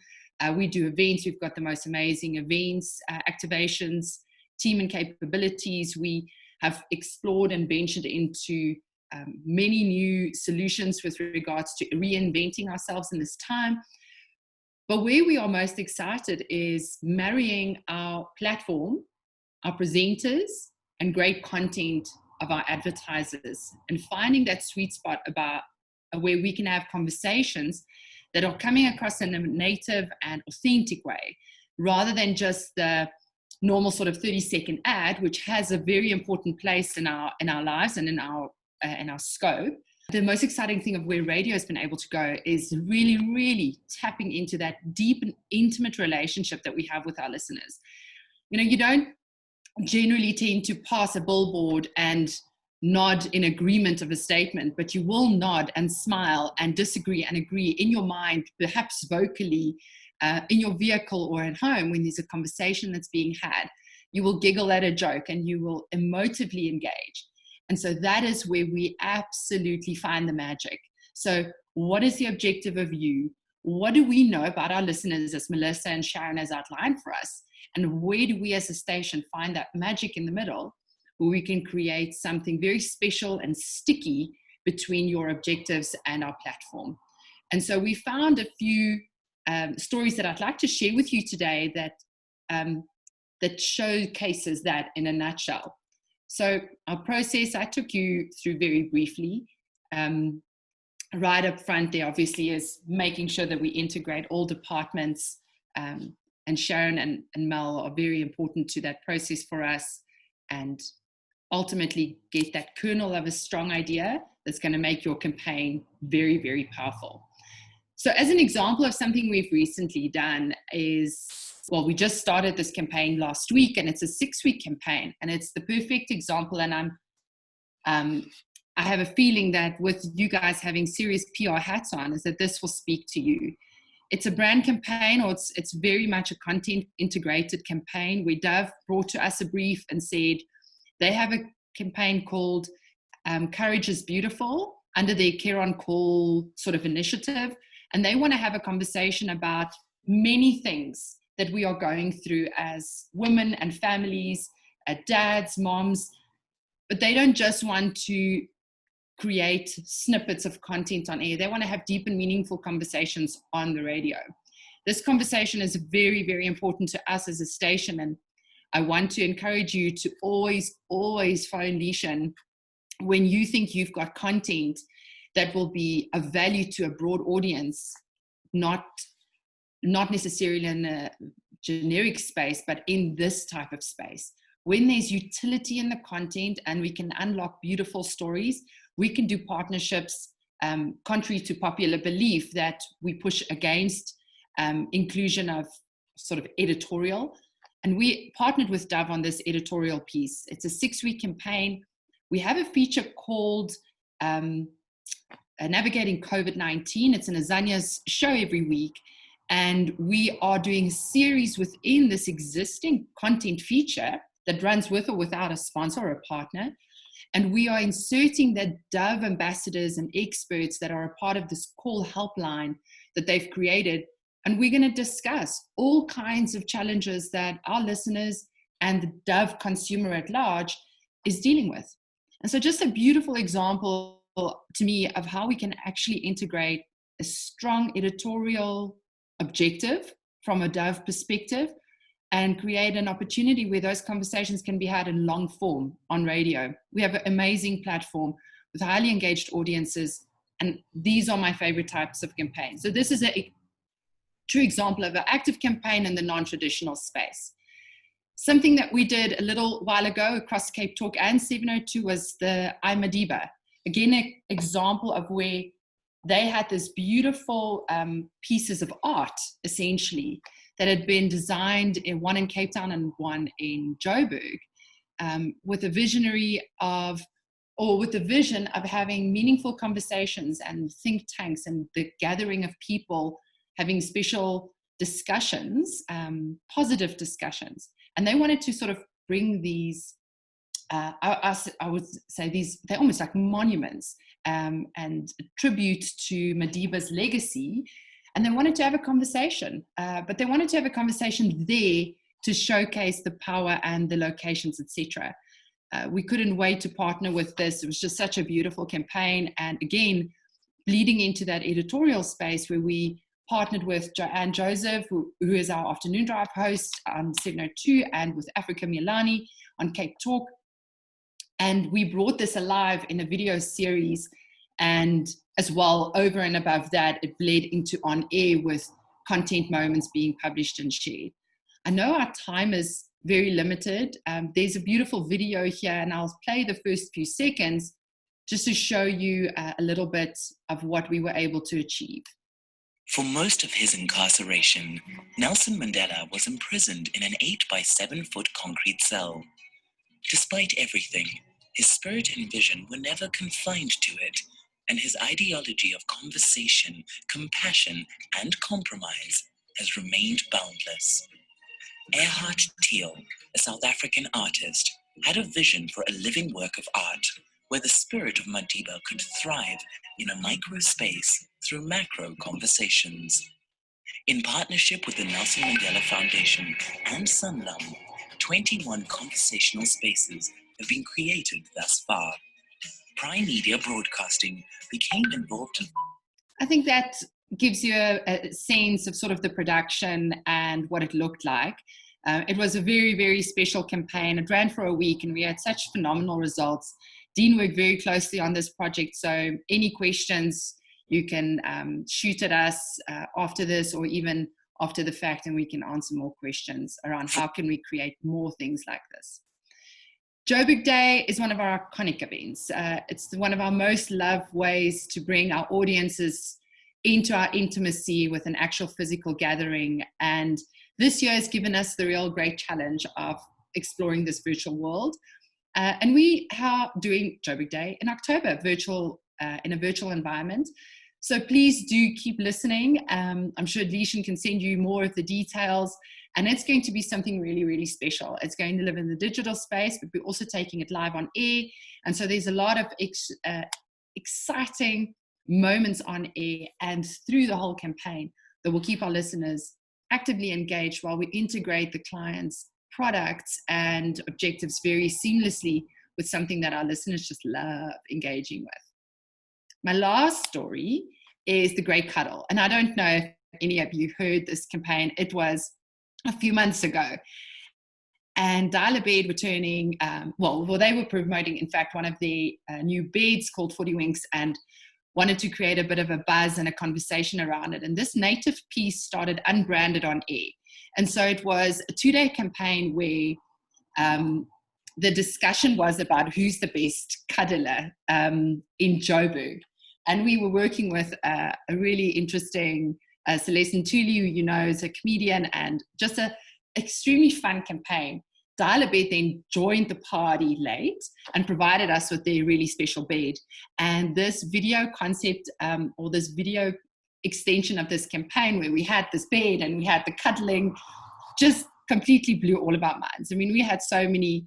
We do events. We've got the most amazing events, activations, team and capabilities. We have explored and ventured into many new solutions with regards to reinventing ourselves in this time. But where we are most excited is marrying our platform, our presenters, and great content of our advertisers, and finding that sweet spot about where we can have conversations that are coming across in a native and authentic way, rather than just the normal sort of 30-second ad, which has a very important place in our lives and in our scope. The most exciting thing of where radio has been able to go is really, really tapping into that deep and intimate relationship that we have with our listeners. You know, you don't generally tend to pass a billboard and nod in agreement of a statement, but you will nod and smile and disagree and agree in your mind, perhaps vocally, in your vehicle or at home when there's a conversation that's being had. You will giggle at a joke and you will emotively engage. And so that is where we absolutely find the magic. So what is the objective of you? What do we know about our listeners, as Melissa and Sharon has outlined for us? And where do we as a station find that magic in the middle, where we can create something very special and sticky between your objectives and our platform? And so we found a few stories that I'd like to share with you today that showcases that in a nutshell. So our process, I took you through very briefly. Right up front there obviously is making sure that we integrate all departments, and Sharon and Mel are very important to that process for us, and ultimately get that kernel of a strong idea that's going to make your campaign very, very powerful. So as an example of something we've recently done is, well, we just started this campaign last week, and it's a 6-week campaign, and it's the perfect example. And I have a feeling that with you guys having serious PR hats on, is that this will speak to you. It's a brand campaign, or it's very much a content integrated campaign where Dove brought to us a brief and said they have a campaign called Courage is Beautiful under their Care on Call sort of initiative. And they want to have a conversation about many things that we are going through as women and families, dads, moms, but they don't just want to create snippets of content on air. They want to have deep and meaningful conversations on the radio. This conversation is very, very important to us as a station, and I want to encourage you to always phone Leishan when you think you've got content that will be of value to a broad audience, not necessarily in a generic space, but in this type of space. When there's utility in the content and we can unlock beautiful stories, we can do partnerships, contrary to popular belief that we push against inclusion of sort of editorial. And we partnered with Dove on this editorial piece. It's a 6-week campaign. We have a feature called Navigating COVID-19. It's an Azania's show every week. And we are doing a series within this existing content feature that runs with or without a sponsor or a partner. And we are inserting the Dove ambassadors and experts that are a part of this call helpline that they've created. And we're going to discuss all kinds of challenges that our listeners and the Dove consumer at large is dealing with. And so just a beautiful example to me of how we can actually integrate a strong editorial objective from a Dove perspective and create an opportunity where those conversations can be had in long form on radio. We have an amazing platform with highly engaged audiences, and these are my favorite types of campaigns. So this is a true example of an active campaign in the non-traditional space. Something that we did a little while ago across Cape Talk and 702 was the I'm Madiba. Again, an example of where they had this beautiful pieces of art, essentially, that had been designed, one in Cape Town and one in Joburg, with a vision of having meaningful conversations and think tanks and the gathering of people having special discussions, positive discussions. And they wanted to sort of bring these, I would say they're almost like monuments and a tribute to Madiba's legacy. And they wanted to have a conversation, but they wanted to have a conversation there to showcase the power and the locations, etc. We couldn't wait to partner with this. It was just such a beautiful campaign. And again, leading into that editorial space where we partnered with Joanne Joseph, who is our afternoon drive host on 702, and with Africa Milani on Cape Talk. And we brought this alive in a video series, and as well, over and above that, it bled into on air with content moments being published and shared. I know our time is very limited. There's a beautiful video here, and I'll play the first few seconds just to show you a little bit of what we were able to achieve. For most of his incarceration, Nelson Mandela was imprisoned in an 8-by-7-foot concrete cell. Despite everything, his spirit and vision were never confined to it, and his ideology of conversation, compassion, and compromise has remained boundless. Erhard Thiel, a South African artist, had a vision for a living work of art where the spirit of Madiba could thrive in a micro space through macro conversations. In partnership with the Nelson Mandela Foundation and Sanlam, 21 conversational spaces have been created thus far. Prime Media Broadcasting became involved in... I think that gives you a sense of sort of the production and what it looked like. It was a very, very special campaign. It ran for a week and we had such phenomenal results. Dean worked very closely on this project, so any questions you can shoot at us after this or even after the fact, and we can answer more questions around how can we create more things like this. Joburg Day is one of our iconic events. It's one of our most loved ways to bring our audiences into our intimacy with an actual physical gathering. And this year has given us the real great challenge of exploring this virtual world. And we are doing Joburg Day in October, in a virtual environment. So please do keep listening. I'm sure Leishan can send you more of the details. And it's going to be something really, really special. It's going to live in the digital space, but we're also taking it live on air. And so there's a lot of exciting moments on air and through the whole campaign that will keep our listeners actively engaged while we integrate the client's products and objectives very seamlessly with something that our listeners just love engaging with. My last story is the Great Cuddle. And I don't know if any of you heard this campaign. It was a few months ago. And Dial a Bed were turning, they were promoting, in fact, one of the new beds called 40 Winks, and wanted to create a bit of a buzz and a conversation around it. And this native piece started unbranded on air. And so it was a 2-day campaign where the discussion was about who's the best cuddler in Joburg. And we were working with a really interesting Celeste Ntuli, who is a comedian, and just an extremely fun campaign. Dial a Bed then joined the party late and provided us with their really special bed. And this video concept, or this video extension of this campaign, where we had this bed and we had the cuddling, just completely blew all of our minds. I mean, we had so many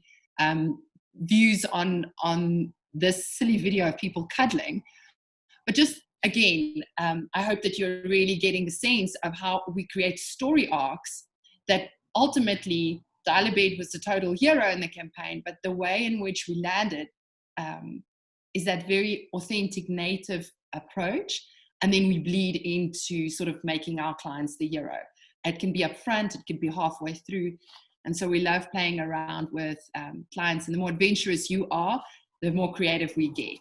views on this silly video of people cuddling. But just again, I hope that you're really getting the sense of how we create story arcs that ultimately Dial a Bed was the total hero in the campaign, but the way in which we landed is that very authentic native approach. And then we bleed into sort of making our clients the hero. It can be upfront, it can be halfway through. And so we love playing around with clients, and the more adventurous you are, the more creative we get.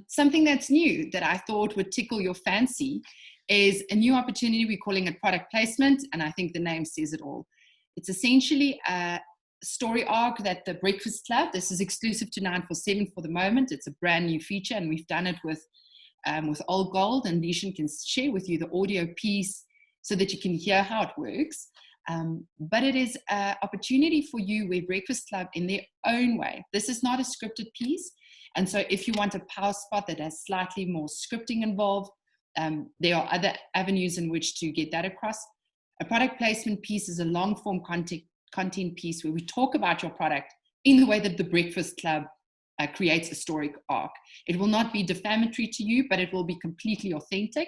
Something that's new that I thought would tickle your fancy is a new opportunity. We're calling it product placement, and I think the name says it all. It's essentially a story arc that the Breakfast Club, this is exclusive to 947 for the moment. It's a brand new feature, and we've done it with Old Gold, and Lishan can share with you the audio piece so that you can hear how it works. But it is an opportunity for you where Breakfast Club, in their own way, this is not a scripted piece. And so if you want a power spot that has slightly more scripting involved, there are other avenues in which to get that across. A product placement piece is a long form content piece where we talk about your product in the way that the Breakfast Club creates a story arc. It will not be defamatory to you, but it will be completely authentic.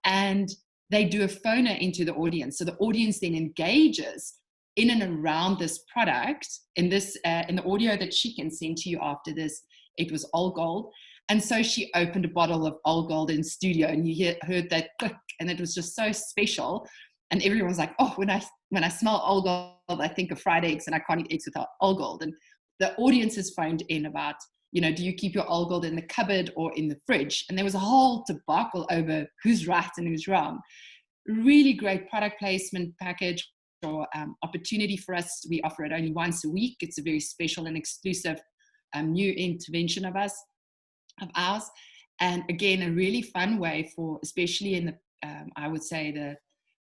And they do a phoner into the audience. So the audience then engages in and around this product. In the audio that she can send to you after this, it was Old Gold. And so she opened a bottle of Old Gold in studio, and you heard that click, and it was just so special. And everyone was like, oh, when I smell Old Gold, I think of fried eggs, and I can't eat eggs without Old Gold. And the audience has phoned in about, do you keep your Old Gold in the cupboard or in the fridge? And there was a whole debacle over who's right and who's wrong. Really great product placement package or opportunity for us. We offer it only once a week. It's a very special and exclusive new intervention of ours. And again, a really fun way for, especially in the, I would say, the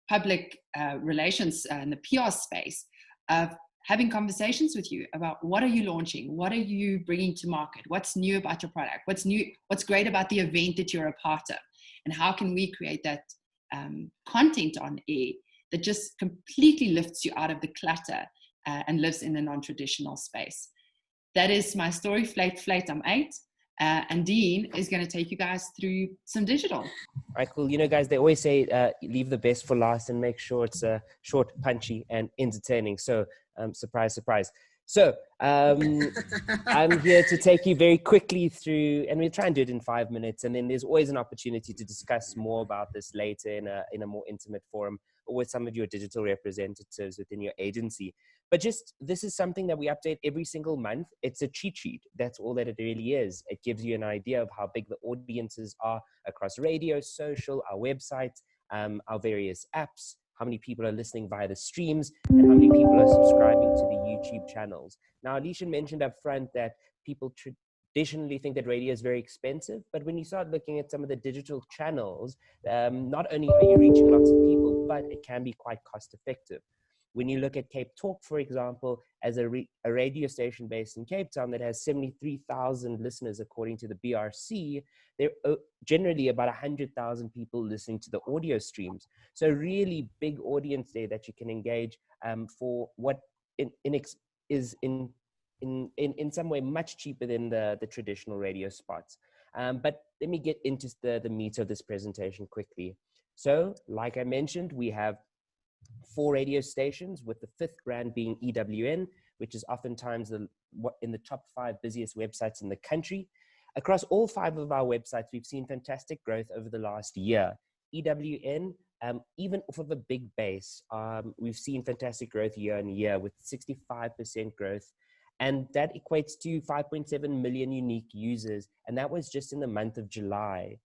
public relations and the PR space, of having conversations with you about what are you launching, what are you bringing to market, what's new about your product, what's new, what's great about the event that you're a part of, and how can we create that content on air that just completely lifts you out of the clutter and lives in a non-traditional space. That is my story, Flate, I'm 8. And Dean is going to take you guys through some digital. All right, cool. Guys, they always say leave the best for last and make sure it's short, punchy, and entertaining. So, surprise, surprise. So, I'm here to take you very quickly through, and we'll try and do it in 5 minutes. And then there's always an opportunity to discuss more about this later in a more intimate forum, or with some of your digital representatives within your agency. But this is something that we update every single month. It's a cheat sheet. That's all that it really is. It gives you an idea of how big the audiences are across radio, social, our website, our various apps, how many people are listening via the streams, and how many people are subscribing to the YouTube channels. Now, Alicia mentioned up front that people traditionally think that radio is very expensive, but when you start looking at some of the digital channels, not only are you reaching lots of people, but it can be quite cost effective. When you look at Cape Talk, for example, as a radio station based in Cape Town that has 73,000 listeners, according to the BRC, there are generally about 100,000 people listening to the audio streams. So really big audience there that you can engage for what is in some way much cheaper than the traditional radio spots. But let me get into the meat of this presentation quickly. So, like I mentioned, we have 4 radio stations, with the 5th brand being EWN, which is oftentimes in the top 5 busiest websites in the country. Across all 5 of our websites, we've seen fantastic growth over the last year. EWN, even off of a big base, we've seen fantastic growth year on year with 65% growth. And that equates to 5.7 million unique users. And that was just in the month of July.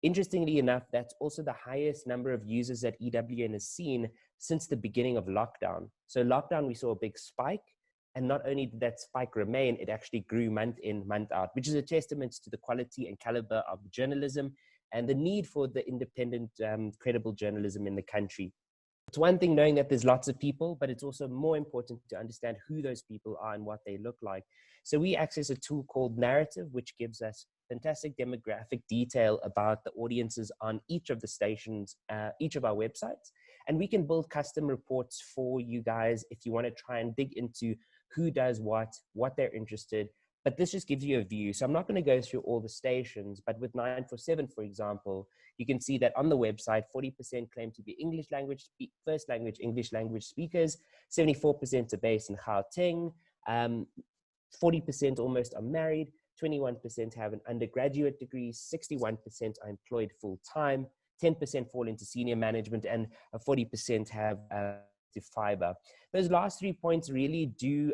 Interestingly enough, that's also the highest number of users that EWN has seen since the beginning of lockdown. So lockdown, we saw a big spike. And not only did that spike remain, it actually grew month in, month out, which is a testament to the quality and caliber of journalism and the need for the independent, credible journalism in the country. It's one thing knowing that there's lots of people, but it's also more important to understand who those people are and what they look like. So we access a tool called Narrative, which gives us fantastic demographic detail about the audiences on each of the stations, each of our websites. And we can build custom reports for you guys if you want to try and dig into who does what they're interested. But this just gives you a view. So I'm not going to go through all the stations, but with 947, for example, you can see that on the website, 40% claim to be English language, first language, English language speakers, 74% are based in Gauteng, 40% almost are married, 21% have an undergraduate degree, 61% are employed full-time, 10% fall into senior management, and 40% have to fiber. Those last 3 points really do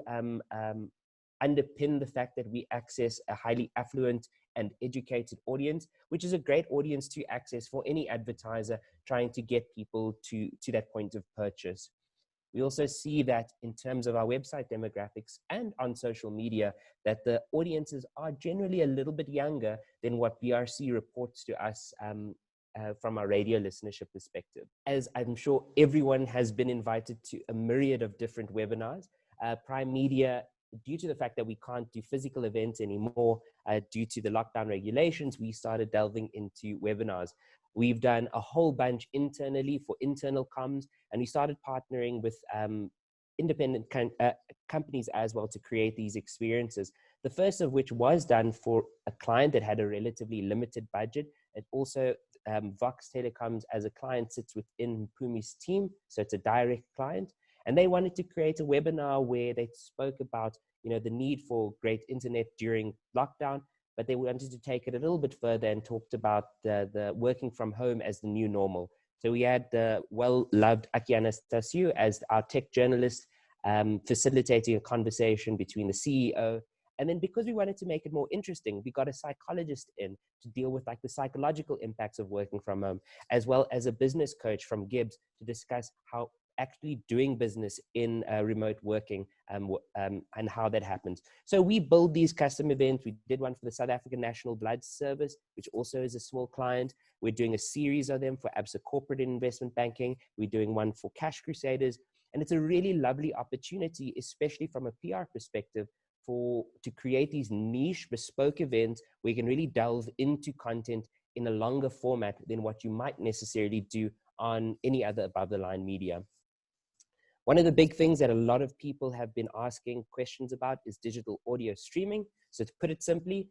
underpin the fact that we access a highly affluent and educated audience, which is a great audience to access for any advertiser trying to get people to that point of purchase. We also see that in terms of our website demographics and on social media, that the audiences are generally a little bit younger than what BRC reports to us from our radio listenership perspective. As I'm sure everyone has been invited to a myriad of different webinars, Prime Media, due to the fact that we can't do physical events anymore, due to the lockdown regulations, we started delving into webinars. We've done a whole bunch internally for internal comms, and we started partnering with independent companies as well to create these experiences. The first of which was done for a client that had a relatively limited budget. It also, Vox Telecoms as a client sits within Pumi's team, so it's a direct client. And they wanted to create a webinar where they spoke about, the need for great internet during lockdown, but they wanted to take it a little bit further and talked about the working from home as the new normal. So we had the well-loved Aki Anastasiou as our tech journalist, facilitating a conversation between the CEO. And then because we wanted to make it more interesting, we got a psychologist in to deal with the psychological impacts of working from home, as well as a business coach from Gibbs to discuss how actually doing business in remote working and how that happens. So we build these custom events. We did one for the South African National Blood Service, which also is a small client. We're doing a series of them for ABSA Corporate Investment Banking. We're doing one for Cash Crusaders. And it's a really lovely opportunity, especially from a PR perspective, to create these niche bespoke events where you can really delve into content in a longer format than what you might necessarily do on any other above the line media. One of the big things that a lot of people have been asking questions about is digital audio streaming. So to put it simply,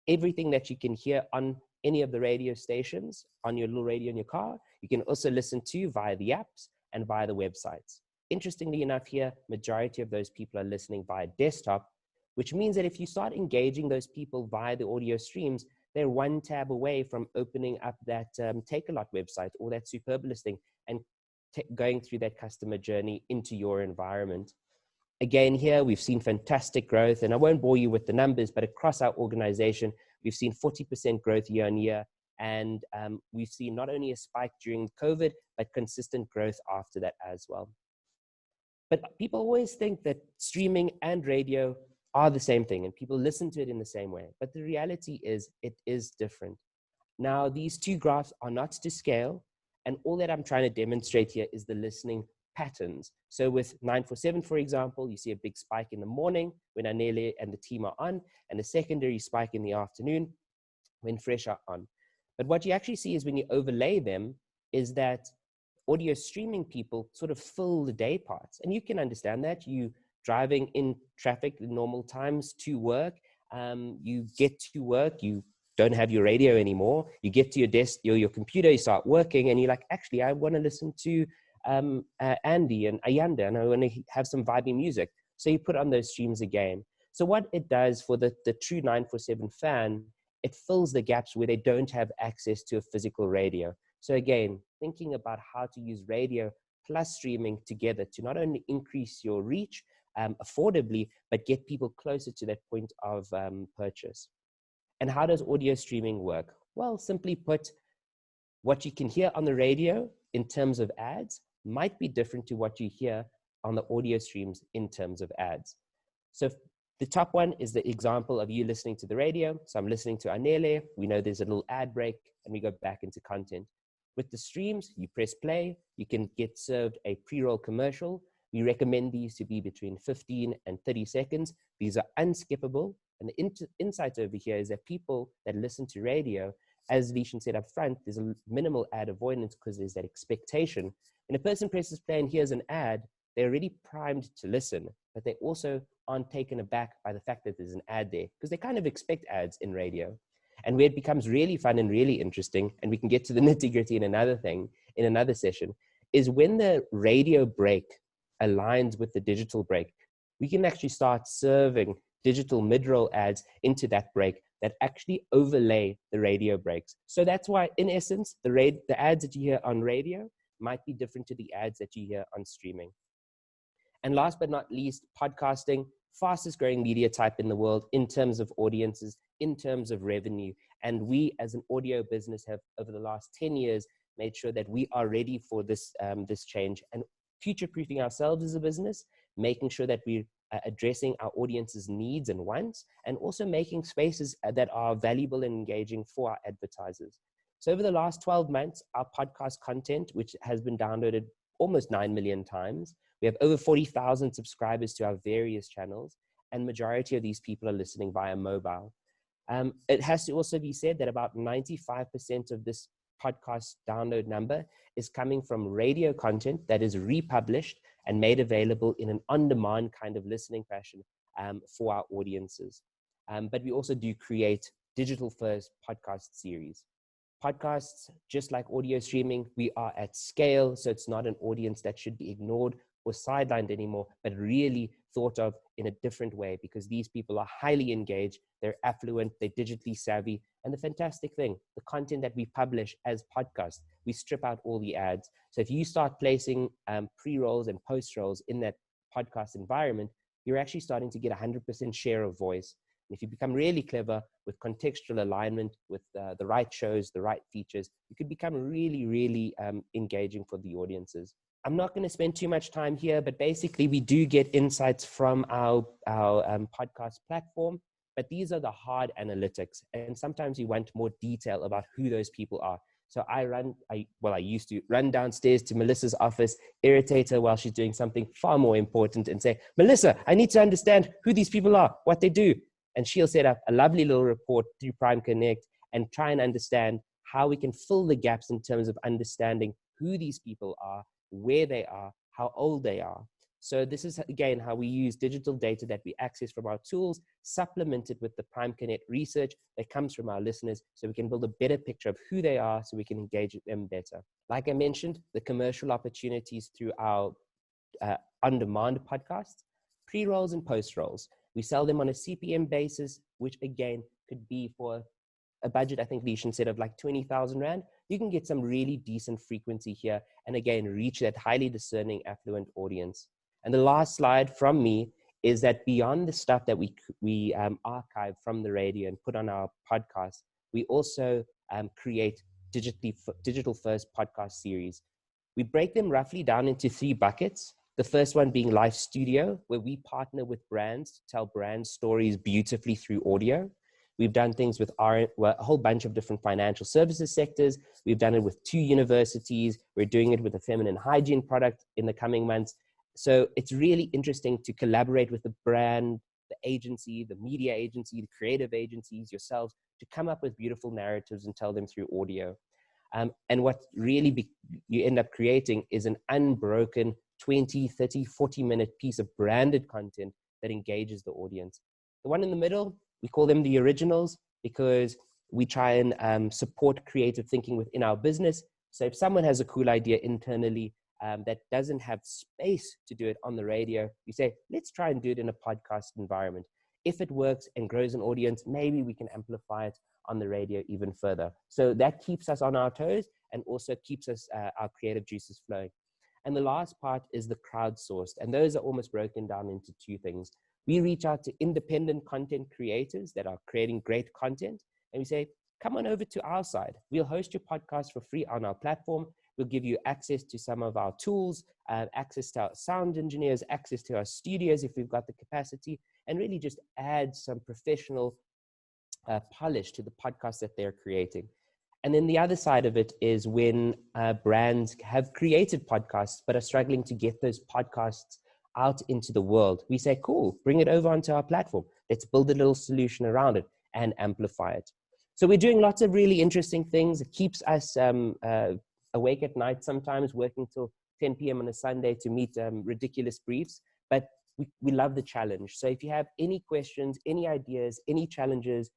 everything that you can hear on any of the radio stations on your little radio in your car, you can also listen to via the apps and via the websites. Interestingly enough here, majority of those people are listening via desktop, which means that if you start engaging those people via the audio streams, they're one tab away from opening up that Take-A-Lot website or that Superb listing and going through that customer journey into your environment. Again, here we've seen fantastic growth, and I won't bore you with the numbers, but across our organization, we've seen 40% growth year on year. And we've seen not only a spike during COVID, but consistent growth after that as well. But people always think that streaming and radio are the same thing and people listen to it in the same way. But the reality is it is different. Now, these two graphs are not to scale. And all that I'm trying to demonstrate here is the listening patterns. So with 947, for example, you see a big spike in the morning when Anele and the team are on, and a secondary spike in the afternoon when Fresh are on. But what you actually see is when you overlay them is that audio streaming people sort of fill the day parts. And you can understand that. You driving in traffic in normal times to work, you get to work, you don't have your radio anymore, you get to your desk, your computer, you start working, and you're like, actually, I want to listen to Andy and Ayanda, and I want to have some vibey music. So you put on those streams again. So what it does for the true 947 fan it fills the gaps where they don't have access to a physical radio. So again, thinking about how to use radio plus streaming together to not only increase your reach affordably, but get people closer to that point of purchase. And how does audio streaming work? Well, simply put, what you can hear on the radio in terms of ads might be different to what you hear on the audio streams in terms of ads. So the top one is the example of you listening to the radio. So I'm listening to Anele. We know there's a little ad break and we go back into content. With the streams, you press play, you can get served a pre-roll commercial. We recommend these to be between 15 and 30 seconds. These are unskippable. And the insight over here is that people that listen to radio, as Leishan said up front, there's a minimal ad avoidance because there's that expectation. When a person presses play and hears an ad, they're already primed to listen, but they also aren't taken aback by the fact that there's an ad there because they kind of expect ads in radio. And where it becomes really fun and really interesting, and we can get to the nitty-gritty in another session, is when the radio break aligns with the digital break, we can actually start serving digital mid-roll ads into that break that actually overlay the radio breaks. So that's why, in essence, the ads that you hear on radio might be different to the ads that you hear on streaming. And last but not least, podcasting, fastest growing media type in the world in terms of audiences, in terms of revenue. And we as an audio business have, over the last 10 years, made sure that we are ready for this change and future-proofing ourselves as a business, making sure that we're addressing our audience's needs and wants, and also making spaces that are valuable and engaging for our advertisers. So over the last 12 months, our podcast content, which has been downloaded almost 9 million times, we have over 40,000 subscribers to our various channels, and majority of these people are listening via mobile. It has to also be said that about 95% of this podcast download number is coming from radio content that is republished and made available in an on-demand kind of listening fashion for our audiences. But we also do create digital-first podcast series. Podcasts, just like audio streaming, we are at scale, so it's not an audience that should be ignored or sidelined anymore, but really thought of in a different way, because these people are highly engaged, they're affluent, they're digitally savvy. And the fantastic thing, the content that we publish as podcasts, we strip out all the ads. So if you start placing pre-rolls and post-rolls in that podcast environment, you're actually starting to get 100% share of voice. And if you become really clever with contextual alignment, with the right shows, the right features, you could become really, really engaging for the audiences. I'm not going to spend too much time here, but basically we do get insights from our podcast platform, but these are the hard analytics. And sometimes you want more detail about who those people are. So I used to run downstairs to Melissa's office, irritate her while she's doing something far more important and say, Melissa, I need to understand who these people are, what they do. And she'll set up a lovely little report through Prime Connect and try and understand how we can fill the gaps in terms of understanding who these people are, where they are, how old they are. So this is, again, how we use digital data that we access from our tools, supplemented with the Prime Connect research that comes from our listeners, so we can build a better picture of who they are so we can engage with them better. Like I mentioned, the commercial opportunities through our on-demand podcasts, pre-rolls and post-rolls. We sell them on a CPM basis, which again could be for a budget, I think Leishan said, of like 20,000 Rand. You can get some really decent frequency here and again, reach that highly discerning affluent audience. And the last slide from me is that beyond the stuff that we archive from the radio and put on our podcast, we also create digital first podcast series. We break them roughly down into 3 buckets. The first one being live studio, where we partner with brands to tell brand stories beautifully through audio. We've done things with a whole bunch of different financial services sectors. We've done it with 2 universities. We're doing it with a feminine hygiene product in the coming months. So it's really interesting to collaborate with the brand, the agency, the media agency, the creative agencies, yourselves, to come up with beautiful narratives and tell them through audio. And what really you end up creating is an unbroken 20, 30, 40-minute piece of branded content that engages the audience. The one in the middle, we call them the originals because we try and support creative thinking within our business. So if someone has a cool idea internally that doesn't have space to do it on the radio, we say, let's try and do it in a podcast environment. If it works and grows an audience, maybe we can amplify it on the radio even further. So that keeps us on our toes and also keeps us our creative juices flowing. And the last part is the crowdsourced. And those are almost broken down into two things. We reach out to independent content creators that are creating great content. And we say, come on over to our side. We'll host your podcast for free on our platform. We'll give you access to some of our tools, access to our sound engineers, access to our studios if we've got the capacity, and really just add some professional polish to the podcast that they're creating. And then the other side of it is when brands have created podcasts but are struggling to get those podcasts out into the world. We say, cool, bring it over onto our platform. Let's build a little solution around it and amplify it. So we're doing lots of really interesting things. It keeps us awake at night sometimes, working till 10 p.m. on a Sunday to meet ridiculous briefs. But we love the challenge. So if you have any questions, any ideas, any challenges,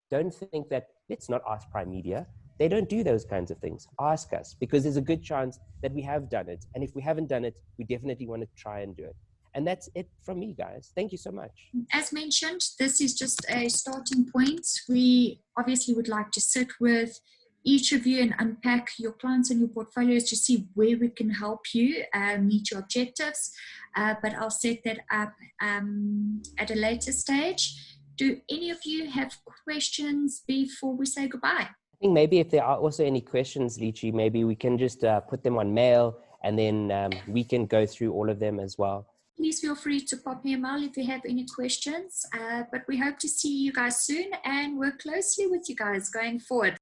don't think that let's not ask Prime Media. They don't do those kinds of things. Ask us, because there's a good chance that we have done it. And if we haven't done it, we definitely want to try and do it. And that's it from me, guys. Thank you so much. As mentioned, this is just a starting point. We obviously would like to sit with each of you and unpack your clients and your portfolios to see where we can help you meet your objectives. But I'll set that up at a later stage. Do any of you have questions before we say goodbye? I think maybe if there are also any questions, Lichi, maybe we can just put them on mail and then we can go through all of them as well. Please feel free to pop me a mail if you have any questions. But we hope to see you guys soon and work closely with you guys going forward.